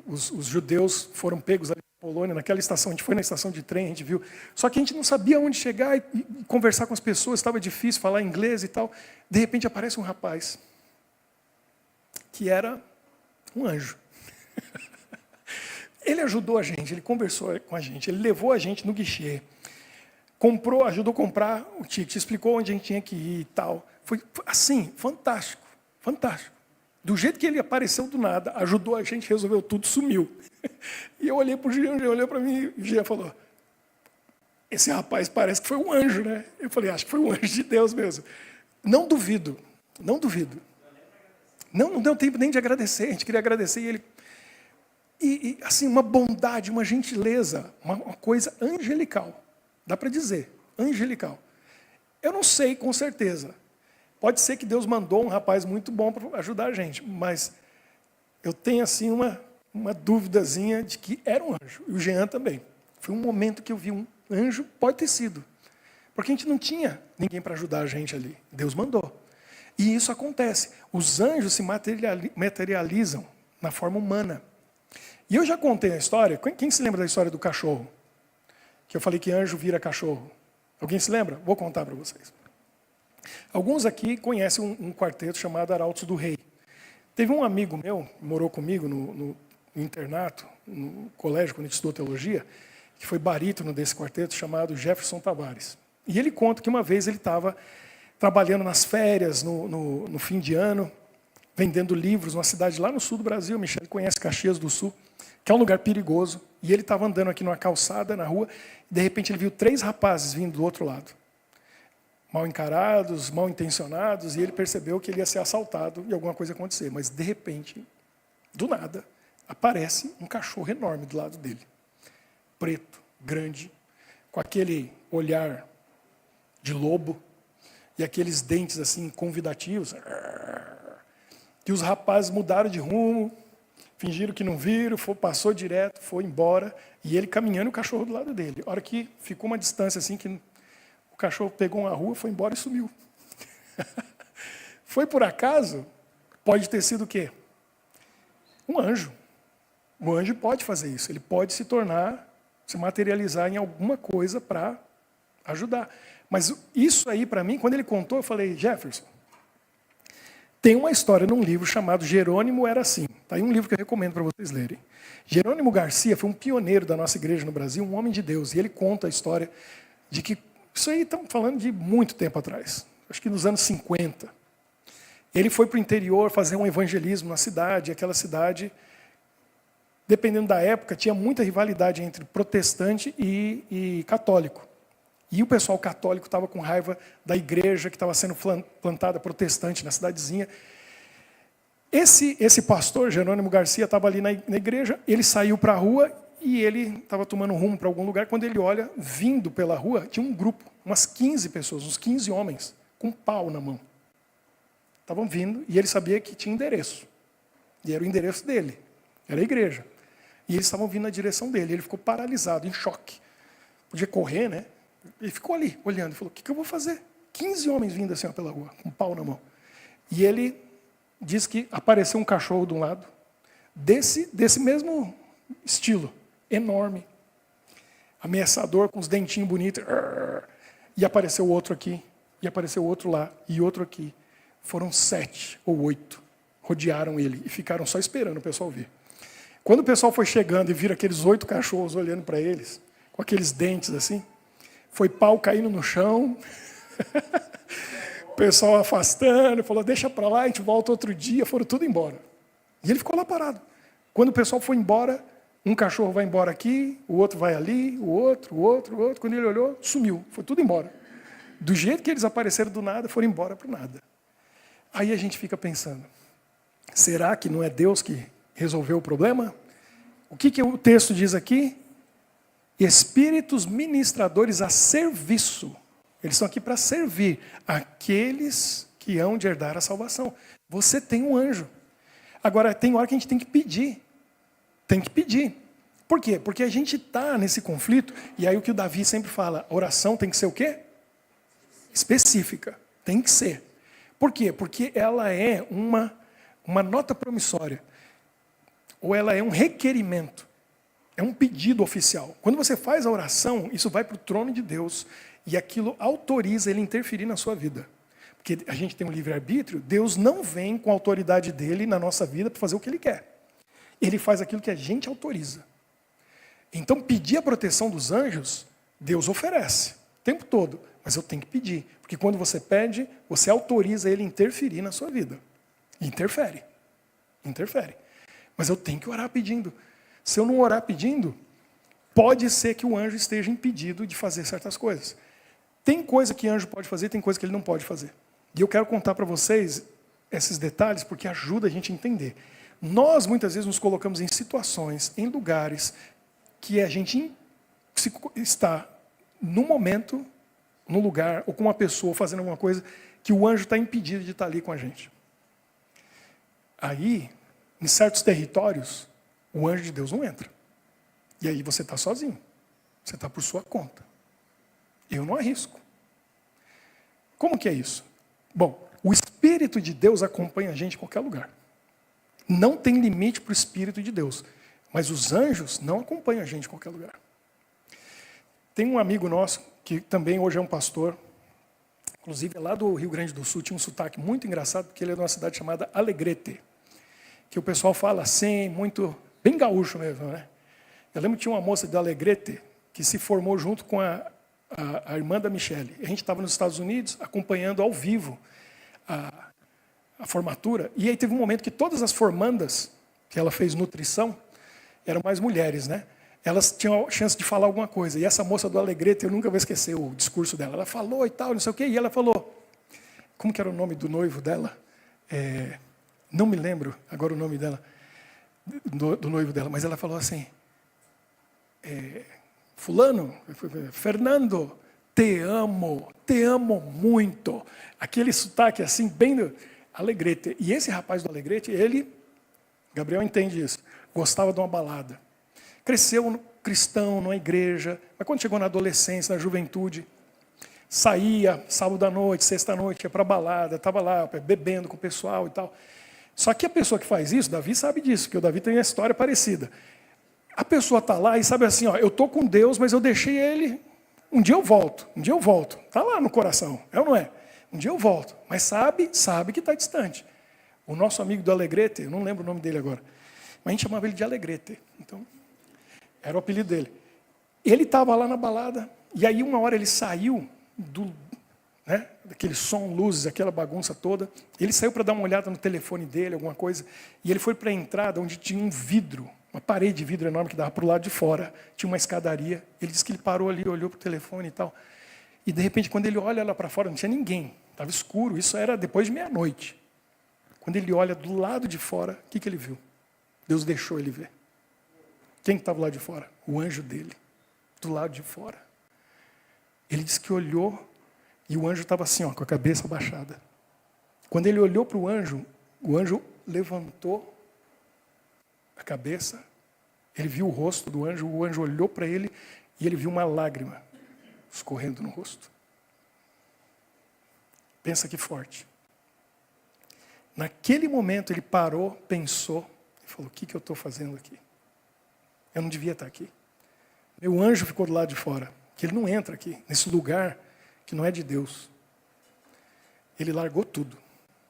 os judeus foram pegos ali na Polônia, naquela estação, a gente foi na estação de trem, a gente viu. Só que a gente não sabia onde chegar e conversar com as pessoas, estava difícil falar inglês e tal. De repente aparece um rapaz, que era um anjo. Ele ajudou a gente, ele conversou com a gente, ele levou a gente no guichê, ajudou a comprar o ticket, explicou onde a gente tinha que ir e tal. Foi assim, fantástico, fantástico. Do jeito que ele apareceu do nada, ajudou a gente, resolveu tudo, sumiu. E eu olhei para o Jean, ele olhou para mim, e o Jean falou, esse rapaz parece que foi um anjo, né? Eu falei, acho que foi um anjo de Deus mesmo. Não duvido, não duvido. Não deu tempo nem de agradecer, a gente queria agradecer e ele... E assim, uma bondade, uma gentileza, uma coisa angelical. Dá para dizer, angelical. Eu não sei com certeza. Pode ser que Deus mandou um rapaz muito bom para ajudar a gente, mas eu tenho assim uma duvidazinha de que era um anjo. E o Jean também. Foi um momento que eu vi um anjo, pode ter sido. Porque a gente não tinha ninguém para ajudar a gente ali. Deus mandou. E isso acontece. Os anjos se materializam na forma humana. E eu já contei a história. Quem se lembra da história do cachorro? Que eu falei que anjo vira cachorro. Alguém se lembra? Vou contar para vocês. Alguns aqui conhecem um quarteto chamado Arautos do Rei. Teve um amigo meu, que morou comigo no internato, no colégio, quando a gente estudou teologia, que foi barítono desse quarteto, chamado Jefferson Tavares. E ele conta que uma vez ele estava trabalhando nas férias, no fim de ano, vendendo livros numa cidade lá no sul do Brasil. Michel conhece Caxias do Sul, que é um lugar perigoso. E ele estava andando aqui numa calçada, na rua, e de repente ele viu 3 rapazes vindo do outro lado. Mal encarados, mal intencionados, e ele percebeu que ele ia ser assaltado e alguma coisa ia acontecer. Mas, de repente, do nada, aparece um cachorro enorme do lado dele. Preto, grande, com aquele olhar de lobo e aqueles dentes assim convidativos. E os rapazes mudaram de rumo, fingiram que não viram, passou direto, foi embora, e ele caminhando e o cachorro do lado dele. A hora que ficou uma distância assim, que o cachorro pegou uma rua, foi embora e sumiu. Foi por acaso? Pode ter sido o quê? Um anjo. O anjo pode fazer isso, ele pode se materializar em alguma coisa para ajudar. Mas isso aí, para mim, quando ele contou, eu falei, Jefferson, tem uma história num livro chamado Jerônimo Era Assim. Está aí um livro que eu recomendo para vocês lerem. Jerônimo Garcia foi um pioneiro da nossa igreja no Brasil, um homem de Deus. E ele conta a história de que, isso aí estamos falando de muito tempo atrás, acho que nos anos 50. Ele foi para o interior fazer um evangelismo na cidade, aquela cidade, dependendo da época, tinha muita rivalidade entre protestante e católico. E o pessoal católico estava com raiva da igreja que estava sendo plantada protestante na cidadezinha. Esse pastor, Jerônimo Garcia, estava ali na igreja, ele saiu para a rua e ele estava tomando rumo para algum lugar. Quando ele olha, vindo pela rua, tinha um grupo, umas 15 pessoas, uns 15 homens, com um pau na mão. Estavam vindo e ele sabia que tinha endereço. E era o endereço dele, era a igreja. E eles estavam vindo na direção dele, ele ficou paralisado, em choque. Podia correr, né? Ele ficou ali, olhando, e falou, o que eu vou fazer? 15 homens vindo assim ó, pela rua, com um pau na mão. E ele diz que apareceu um cachorro de um lado, desse mesmo estilo, enorme, ameaçador, com os dentinhos bonitos, e apareceu outro aqui, e apareceu outro lá, e outro aqui. Foram 7 ou 8, rodearam ele, e ficaram só esperando o pessoal vir. Quando o pessoal foi chegando e viram aqueles 8 cachorros olhando para eles, com aqueles dentes assim, foi pau caindo no chão, o pessoal afastando, falou, deixa para lá, a gente volta outro dia, foram tudo embora. E ele ficou lá parado. Quando o pessoal foi embora, um cachorro vai embora aqui, o outro vai ali, o outro. Quando ele olhou, sumiu, foi tudo embora. Do jeito que eles apareceram do nada, foram embora para o nada. Aí a gente fica pensando, será que não é Deus que resolveu o problema? O que o texto diz aqui? Espíritos ministradores a serviço. Eles estão aqui para servir aqueles que hão de herdar a salvação. Você tem um anjo. Agora, tem hora que a gente tem que pedir. Tem que pedir. Por quê? Porque a gente está nesse conflito, e aí o que o Davi sempre fala, a oração tem que ser o quê? Específica. Tem que ser. Por quê? Porque ela é uma nota promissória. Ou ela é um requerimento. É um pedido oficial. Quando você faz a oração, isso vai para o trono de Deus e aquilo autoriza ele a interferir na sua vida. Porque a gente tem um livre-arbítrio, Deus não vem com a autoridade dele na nossa vida para fazer o que ele quer. Ele faz aquilo que a gente autoriza. Então, pedir a proteção dos anjos, Deus oferece o tempo todo. Mas eu tenho que pedir. Porque quando você pede, você autoriza ele a interferir na sua vida. E interfere. Interfere. Mas eu tenho que orar pedindo. Se eu não orar pedindo, pode ser que o anjo esteja impedido de fazer certas coisas. Tem coisa que anjo pode fazer, tem coisa que ele não pode fazer. E eu quero contar para vocês esses detalhes, porque ajuda a gente a entender. Nós, muitas vezes, nos colocamos em situações, em lugares, que a gente está, no momento, no lugar, ou com uma pessoa fazendo alguma coisa, que o anjo está impedido de estar ali com a gente. Aí, em certos territórios, o anjo de Deus não entra. E aí você está sozinho. Você está por sua conta. Eu não arrisco. Como que é isso? Bom, o Espírito de Deus acompanha a gente em qualquer lugar. Não tem limite para o Espírito de Deus. Mas os anjos não acompanham a gente em qualquer lugar. Tem um amigo nosso, que também hoje é um pastor, inclusive lá do Rio Grande do Sul, tinha um sotaque muito engraçado, porque ele é de uma cidade chamada Alegrete, que o pessoal fala assim, muito, bem gaúcho mesmo, né? Eu lembro que tinha uma moça de Alegrete, que se formou junto com a irmã da Michele. A gente estava nos Estados Unidos, acompanhando ao vivo a formatura, e aí teve um momento que todas as formandas, que ela fez nutrição, eram mais mulheres, né? Elas tinham a chance de falar alguma coisa. E essa moça do Alegrete, eu nunca vou esquecer o discurso dela. Ela falou e tal, não sei o quê. E ela falou, como que era o nome do noivo dela? Não me lembro agora o nome dela, do noivo dela. Mas ela falou assim, fulano, Fernando, te amo muito. Aquele sotaque assim, bem do Alegrete. E esse rapaz do Alegrete, ele, Gabriel entende isso, gostava de uma balada. Cresceu cristão, numa igreja, mas quando chegou na adolescência, na juventude, saía sábado à noite, sexta à noite, ia para a balada, estava lá bebendo com o pessoal e tal. Só que a pessoa que faz isso, Davi sabe disso, porque o Davi tem uma história parecida. A pessoa está lá e sabe assim, ó, eu estou com Deus, mas eu deixei ele, um dia eu volto. Está lá no coração, é ou não é? Um dia eu volto, mas sabe que está distante. O nosso amigo do Alegrete, eu não lembro o nome dele agora, mas a gente chamava ele de Alegrete, então... Era o apelido dele. Ele estava lá na balada, e aí uma hora ele saiu daquele som, luzes, aquela bagunça toda. Ele saiu para dar uma olhada no telefone dele, alguma coisa, e ele foi para a entrada onde tinha um vidro, uma parede de vidro enorme que dava para o lado de fora. Tinha uma escadaria. Ele disse que ele parou ali, olhou para o telefone e tal. E de repente, quando ele olha lá para fora, não tinha ninguém. Estava escuro, isso era depois de meia-noite. Quando ele olha do lado de fora, o que ele viu? Deus deixou ele ver. Quem estava lá de fora? O anjo dele, do lado de fora. Ele disse que olhou e o anjo estava assim, ó, com a cabeça baixada. Quando ele olhou para o anjo levantou a cabeça, ele viu o rosto do anjo, o anjo olhou para ele e ele viu uma lágrima escorrendo no rosto. Pensa que forte. Naquele momento ele parou, pensou e falou, o que eu estou fazendo aqui? Eu não devia estar aqui. Meu anjo ficou do lado de fora, que ele não entra aqui, nesse lugar que não é de Deus. Ele largou tudo.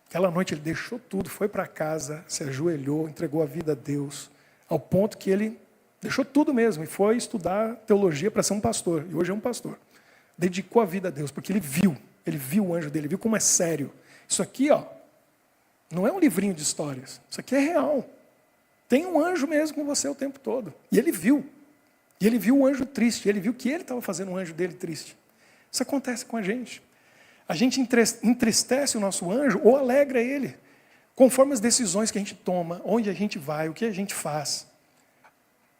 Aquela noite ele deixou tudo, foi para casa, se ajoelhou, entregou a vida a Deus, ao ponto que ele deixou tudo mesmo e foi estudar teologia para ser um pastor. E hoje é um pastor. Dedicou a vida a Deus, porque ele viu o anjo dele, viu como é sério. Isso aqui, ó, não é um livrinho de histórias, isso aqui é real. Tem um anjo mesmo com você o tempo todo. E ele viu. E ele viu o anjo triste. Ele viu que ele estava fazendo um anjo dele triste. Isso acontece com a gente. A gente entristece o nosso anjo ou alegra ele. Conforme as decisões que a gente toma, onde a gente vai, o que a gente faz.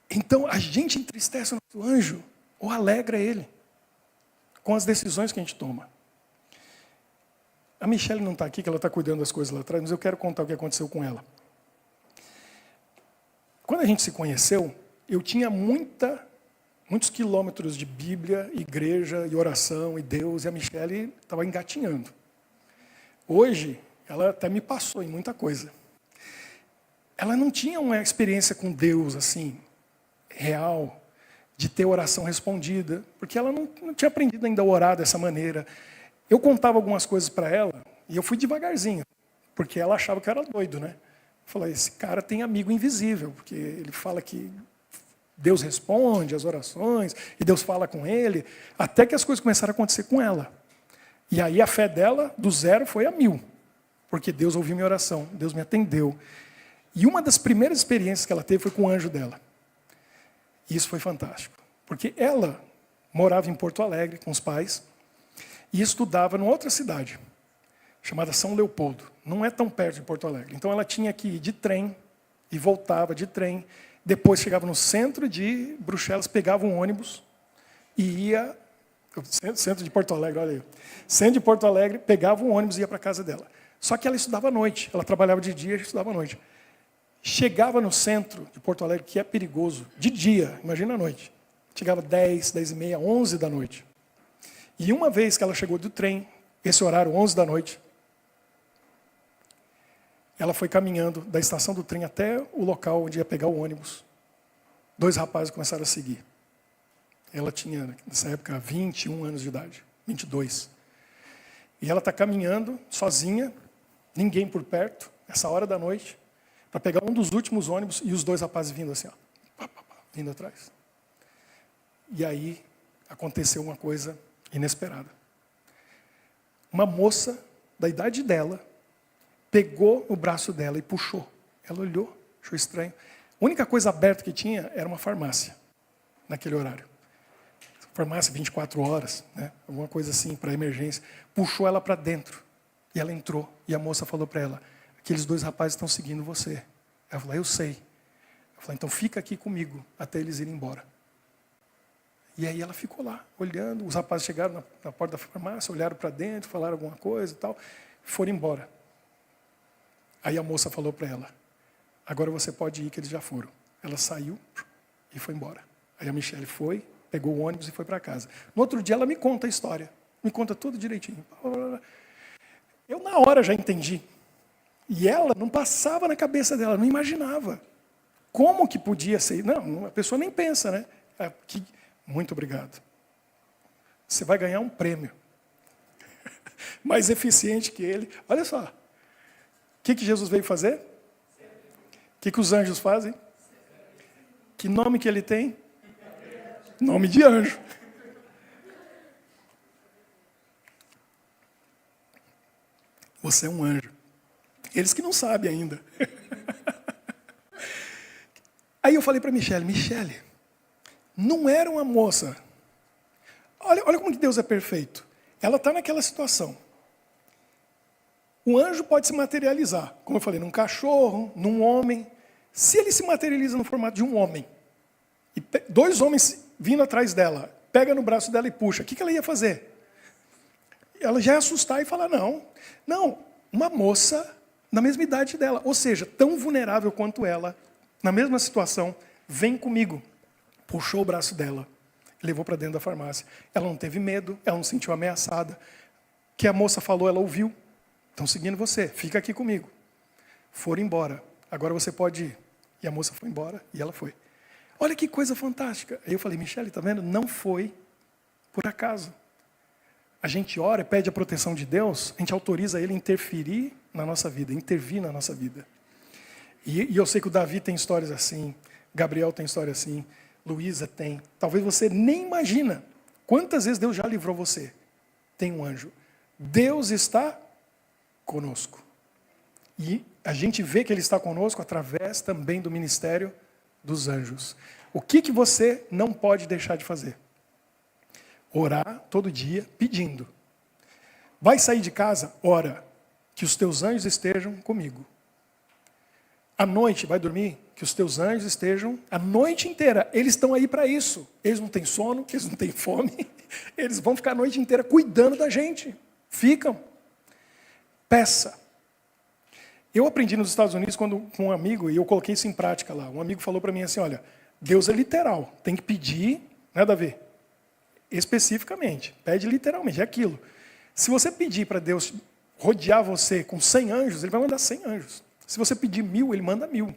Então, a gente entristece o nosso anjo ou alegra ele. Com as decisões que a gente toma. A Michele não está aqui, que ela está cuidando das coisas lá atrás, mas eu quero contar o que aconteceu com ela. Quando a gente se conheceu, eu tinha muitos quilômetros de Bíblia, igreja e oração e Deus, e a Michele estava engatinhando. Hoje, ela até me passou em muita coisa. Ela não tinha uma experiência com Deus, assim, real, de ter oração respondida, porque ela não tinha aprendido ainda a orar dessa maneira. Eu contava algumas coisas para ela, e eu fui devagarzinho, porque ela achava que eu era doido, né? Eu falei, esse cara tem amigo invisível, porque ele fala que Deus responde as orações, e Deus fala com ele, até que as coisas começaram a acontecer com ela. E aí a fé dela, do 0, foi a 1000, porque Deus ouviu minha oração, Deus me atendeu. E uma das primeiras experiências que ela teve foi com o anjo dela. E isso foi fantástico. Porque ela morava em Porto Alegre com os pais e estudava numa outra cidade, chamada São Leopoldo. Não é tão perto de Porto Alegre. Então ela tinha que ir de trem e voltava de trem. Depois chegava no centro de Bruxelas, pegava um ônibus e ia... Centro de Porto Alegre, olha aí. Centro de Porto Alegre, pegava um ônibus e ia para a casa dela. Só que ela estudava à noite. Ela trabalhava de dia e estudava à noite. Chegava no centro de Porto Alegre, que é perigoso, de dia, imagina à noite. Chegava 10, 10 e meia, 11 da noite. E uma vez que ela chegou do trem, esse horário, 11 da noite, ela foi caminhando da estação do trem até o local onde ia pegar o ônibus. 2 rapazes começaram a seguir. Ela tinha, nessa época, 21 anos de idade, 22. E ela está caminhando, sozinha, ninguém por perto, essa hora da noite, para pegar um dos últimos ônibus e os 2 rapazes vindo assim, ó, vindo atrás. E aí aconteceu uma coisa inesperada. Uma moça da idade dela pegou o braço dela e puxou. Ela olhou, achou estranho. A única coisa aberta que tinha era uma farmácia, naquele horário. Farmácia 24 horas, né? Alguma coisa assim para emergência. Puxou ela para dentro e ela entrou. E a moça falou para ela, aqueles 2 rapazes estão seguindo você. Ela falou, eu sei. Ela falou, então fica aqui comigo até eles irem embora. E aí ela ficou lá, olhando. Os rapazes chegaram na porta da farmácia, olharam para dentro, falaram alguma coisa e tal, foram embora. Aí a moça falou para ela, agora você pode ir, que eles já foram. Ela saiu e foi embora. Aí a Michele foi, pegou o ônibus e foi para casa. No outro dia ela me conta a história, me conta tudo direitinho. Eu na hora já entendi. E ela não passava na cabeça dela, não imaginava. Como que podia ser? Não, a pessoa nem pensa, né? Muito obrigado. Você vai ganhar um prêmio. Mais eficiente que ele. Olha só. O que Jesus veio fazer? O que os anjos fazem? Que nome que ele tem? Nome de anjo. Você é um anjo. Eles que não sabem ainda. Aí eu falei para Michele, não era uma moça. Olha como que Deus é perfeito. Ela está naquela situação. O anjo pode se materializar, como eu falei, num cachorro, num homem. Se ele se materializa no formato de um homem, e 2 homens vindo atrás dela, pega no braço dela e puxa, o que ela ia fazer? Ela já ia assustar e falar, não, uma moça na mesma idade dela, ou seja, tão vulnerável quanto ela, na mesma situação, vem comigo. Puxou o braço dela, levou para dentro da farmácia. Ela não teve medo, ela não se sentiu ameaçada. O que a moça falou, ela ouviu. Estão seguindo você, fica aqui comigo. Foram embora, agora você pode ir. E a moça foi embora e ela foi. Olha que coisa fantástica. Aí eu falei, Michele, tá vendo? Não foi por acaso. A gente ora e pede a proteção de Deus, a gente autoriza Ele a interferir na nossa vida, intervir na nossa vida. E eu sei que o Davi tem histórias assim, Gabriel tem história assim, Luísa tem. Talvez você nem imagina quantas vezes Deus já livrou você. Tem um anjo. Deus está conosco. E a gente vê que Ele está conosco através também do ministério dos anjos. O que você não pode deixar de fazer? Orar todo dia pedindo. Vai sair de casa? Ora, que os teus anjos estejam comigo. À noite, vai dormir? Que os teus anjos estejam a noite inteira. Eles estão aí para isso. Eles não têm sono, eles não têm fome. Eles vão ficar a noite inteira cuidando da gente. Ficam. Peça. Eu aprendi nos Estados Unidos com um amigo, e eu coloquei isso em prática lá. Um amigo falou para mim assim, olha, Deus é literal. Tem que pedir, né, Davi? Especificamente. Pede literalmente, é aquilo. Se você pedir para Deus rodear você com 100 anjos, Ele vai mandar 100 anjos. Se você pedir 1000, Ele manda 1000.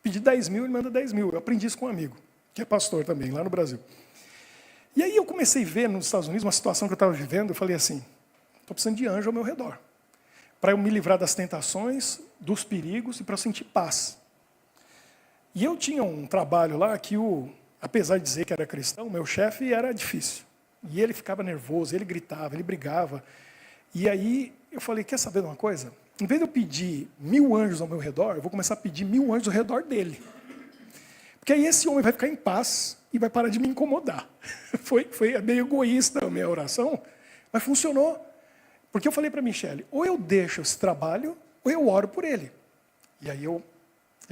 Pedir 10.000, Ele manda 10.000. Eu aprendi isso com um amigo, que é pastor também, lá no Brasil. E aí eu comecei a ver nos Estados Unidos uma situação que eu estava vivendo, eu falei assim, estou precisando de anjo ao meu redor, para eu me livrar das tentações, dos perigos e para eu sentir paz. E eu tinha um trabalho lá que, apesar de dizer que era cristão, meu chefe era difícil. E ele ficava nervoso, ele gritava, ele brigava. E aí eu falei, quer saber de uma coisa? Em vez de eu pedir 1000 anjos ao meu redor, eu vou começar a pedir 1000 anjos ao redor dele. Porque aí esse homem vai ficar em paz e vai parar de me incomodar. Foi meio egoísta a minha oração, mas funcionou. Porque eu falei para a Michele, ou eu deixo esse trabalho, ou eu oro por ele. E aí eu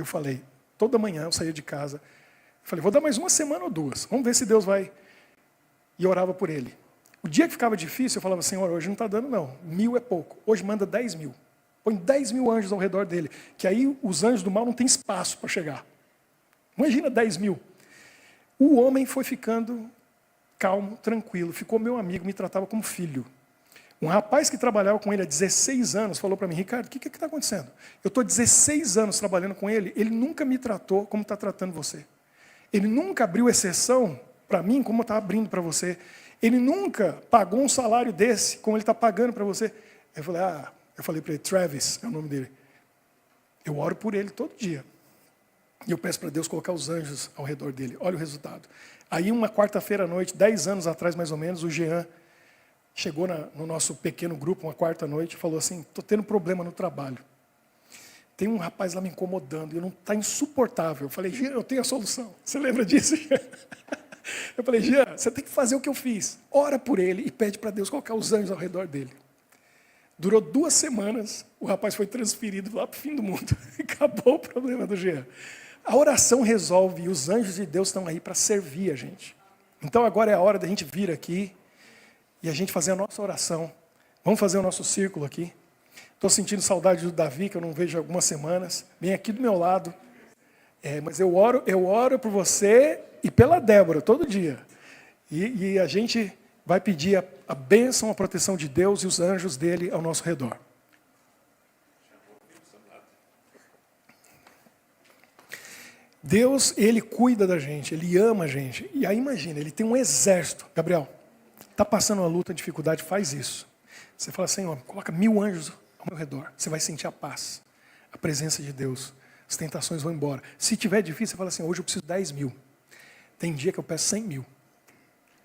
falei, toda manhã eu saía de casa, falei, vou dar mais uma semana ou duas, vamos ver se Deus vai. E eu orava por ele. O dia que ficava difícil, eu falava, Senhor, hoje não está dando não, 1000 é pouco, hoje manda 10.000. Põe 10.000 anjos ao redor dele, que aí os anjos do mal não têm espaço para chegar. Imagina 10.000. O homem foi ficando calmo, tranquilo, ficou meu amigo, me tratava como filho. Um rapaz que trabalhava com ele há 16 anos falou para mim, Ricardo, o que está acontecendo? Eu estou 16 anos trabalhando com ele, ele nunca me tratou como está tratando você. Ele nunca abriu exceção para mim como está abrindo para você. Ele nunca pagou um salário desse como ele está pagando para você. Eu falei para ele, Travis é o nome dele. Eu oro por ele todo dia. E eu peço para Deus colocar os anjos ao redor dele. Olha o resultado. Aí uma quarta-feira à noite, 10 anos atrás mais ou menos, o Jean chegou no nosso pequeno grupo, uma quarta noite, e falou assim, estou tendo problema no trabalho. Tem um rapaz lá me incomodando, e não está insuportável. Eu falei, Jean, eu tenho a solução. Você lembra disso, Jean? Eu falei, Jean, você tem que fazer o que eu fiz. Ora por ele e pede para Deus colocar os anjos ao redor dele. Durou 2 semanas, o rapaz foi transferido lá para o fim do mundo. Acabou o problema do Jean. A oração resolve e os anjos de Deus estão aí para servir a gente. Então agora é a hora da gente vir aqui e a gente fazer a nossa oração. Vamos fazer o nosso círculo aqui. Estou sentindo saudade do Davi, que eu não vejo há algumas semanas. Vem aqui do meu lado. Mas eu oro por você e pela Débora, todo dia. E a gente vai pedir a bênção, a proteção de Deus e os anjos dele ao nosso redor. Deus, ele cuida da gente, ele ama a gente. E aí imagina, ele tem um exército. Gabriel, está passando uma luta, dificuldade, faz isso. Você fala, Senhor, coloca 1000 anjos ao meu redor. Você vai sentir a paz, a presença de Deus. As tentações vão embora. Se tiver difícil, você fala assim, hoje eu preciso 10.000. Tem dia que eu peço 100.000.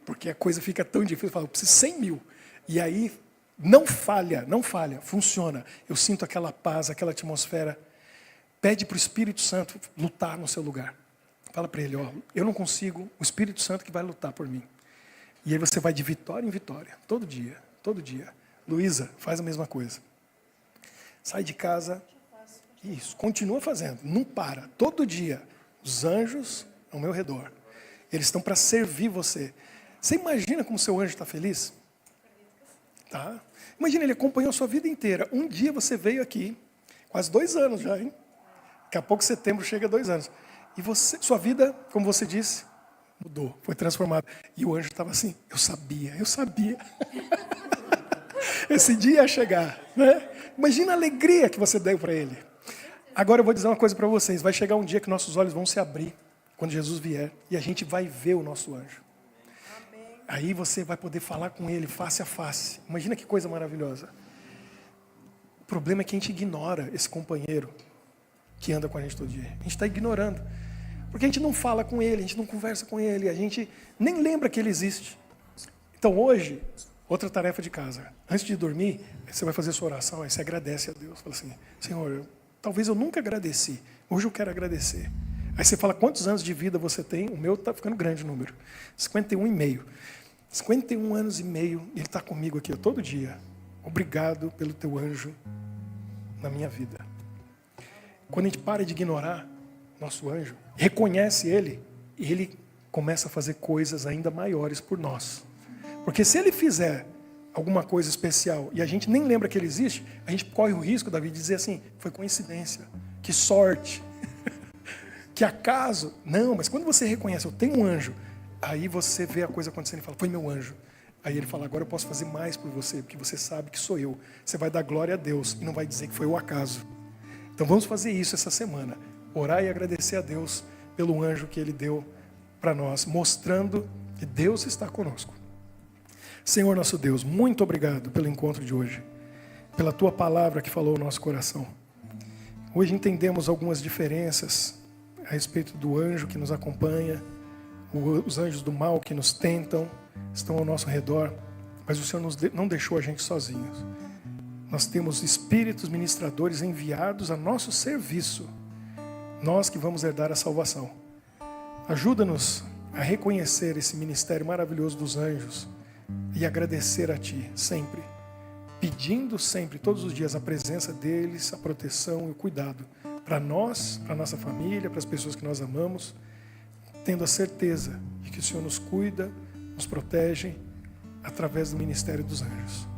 Porque a coisa fica tão difícil, eu falo, eu preciso 100.000. E aí, não falha, funciona. Eu sinto aquela paz, aquela atmosfera. Pede para o Espírito Santo lutar no seu lugar. Fala para ele, eu não consigo, o Espírito Santo que vai lutar por mim. E aí você vai de vitória em vitória, todo dia, todo dia. Luísa, faz a mesma coisa. Sai de casa, isso, continua fazendo, não para, todo dia. Os anjos ao meu redor, eles estão para servir você. Você imagina como seu anjo está feliz? Tá? Imagina, ele acompanhou a sua vida inteira. Um dia você veio aqui, quase 2 anos já, hein? Daqui a pouco, setembro, chega a 2 anos. E sua vida, como você disse, mudou, foi transformada. E o anjo estava assim, eu sabia. Esse dia ia chegar, né? Imagina a alegria que você deu para ele. Agora eu vou dizer uma coisa para vocês, vai chegar um dia que nossos olhos vão se abrir, quando Jesus vier, e a gente vai ver o nosso anjo. Aí você vai poder falar com ele face a face. Imagina que coisa maravilhosa. O problema é que a gente ignora esse companheiro que anda com a gente todo dia. A gente está ignorando. Porque a gente não fala com ele, a gente não conversa com ele, a gente nem lembra que ele existe. Então hoje, outra tarefa de casa. Antes de dormir, você vai fazer sua oração, aí você agradece a Deus. Fala assim, Senhor, talvez eu nunca agradeci, hoje eu quero agradecer. Aí você fala, quantos anos de vida você tem? O meu está ficando grande o número. 51,5. 51 anos e meio, ele está comigo aqui todo dia. Obrigado pelo teu anjo na minha vida. Quando a gente para de ignorar nosso anjo, reconhece ele, e ele começa a fazer coisas ainda maiores por nós. Porque se ele fizer alguma coisa especial e a gente nem lembra que ele existe, a gente corre o risco, Davi, de dizer assim, foi coincidência, que sorte, que acaso. Não, mas quando você reconhece, eu tenho um anjo, aí você vê a coisa acontecendo e fala, foi meu anjo. Aí ele fala, agora eu posso fazer mais por você, porque você sabe que sou eu. Você vai dar glória a Deus e não vai dizer que foi o acaso. Então vamos fazer isso essa semana. Orar e agradecer a Deus pelo anjo que ele deu para nós, mostrando que Deus está conosco. Senhor nosso Deus, muito obrigado pelo encontro de hoje, pela tua palavra que falou no nosso coração. Hoje entendemos algumas diferenças a respeito do anjo que nos acompanha, os anjos do mal que nos tentam, estão ao nosso redor, mas o Senhor não deixou a gente sozinhos. nós temos espíritos ministradores enviados a nosso serviço, nós que vamos herdar a salvação. Ajuda-nos a reconhecer esse ministério maravilhoso dos anjos e agradecer a Ti sempre, pedindo sempre, todos os dias, a presença deles, a proteção e o cuidado para nós, para a nossa família, para as pessoas que nós amamos, tendo a certeza de que o Senhor nos cuida, nos protege através do ministério dos anjos.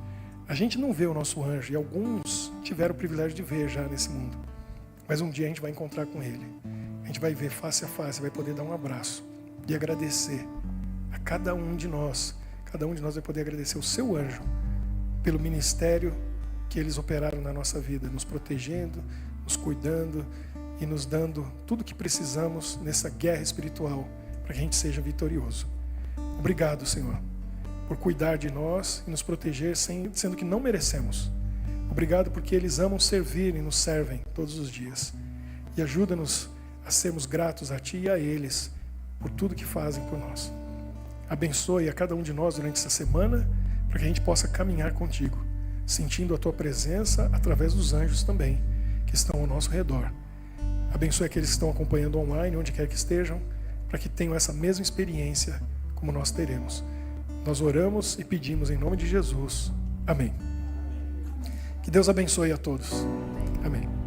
A gente não vê o nosso anjo, e alguns tiveram o privilégio de ver já nesse mundo, mas um dia a gente vai encontrar com ele, a gente vai ver face a face, vai poder dar um abraço e agradecer a cada um de nós vai poder agradecer o seu anjo pelo ministério que eles operaram na nossa vida, nos protegendo, nos cuidando e nos dando tudo o que precisamos nessa guerra espiritual para que a gente seja vitorioso. Obrigado, Senhor, por cuidar de nós e nos proteger sendo que não merecemos. Obrigado porque eles amam servir e nos servem todos os dias. E ajuda-nos a sermos gratos a Ti e a eles por tudo que fazem por nós. Abençoe a cada um de nós durante essa semana, para que a gente possa caminhar contigo, sentindo a Tua presença através dos anjos também, que estão ao nosso redor. Abençoe aqueles que estão acompanhando online, onde quer que estejam, para que tenham essa mesma experiência como nós teremos. Nós oramos e pedimos em nome de Jesus. Amém. Que Deus abençoe a todos. Amém.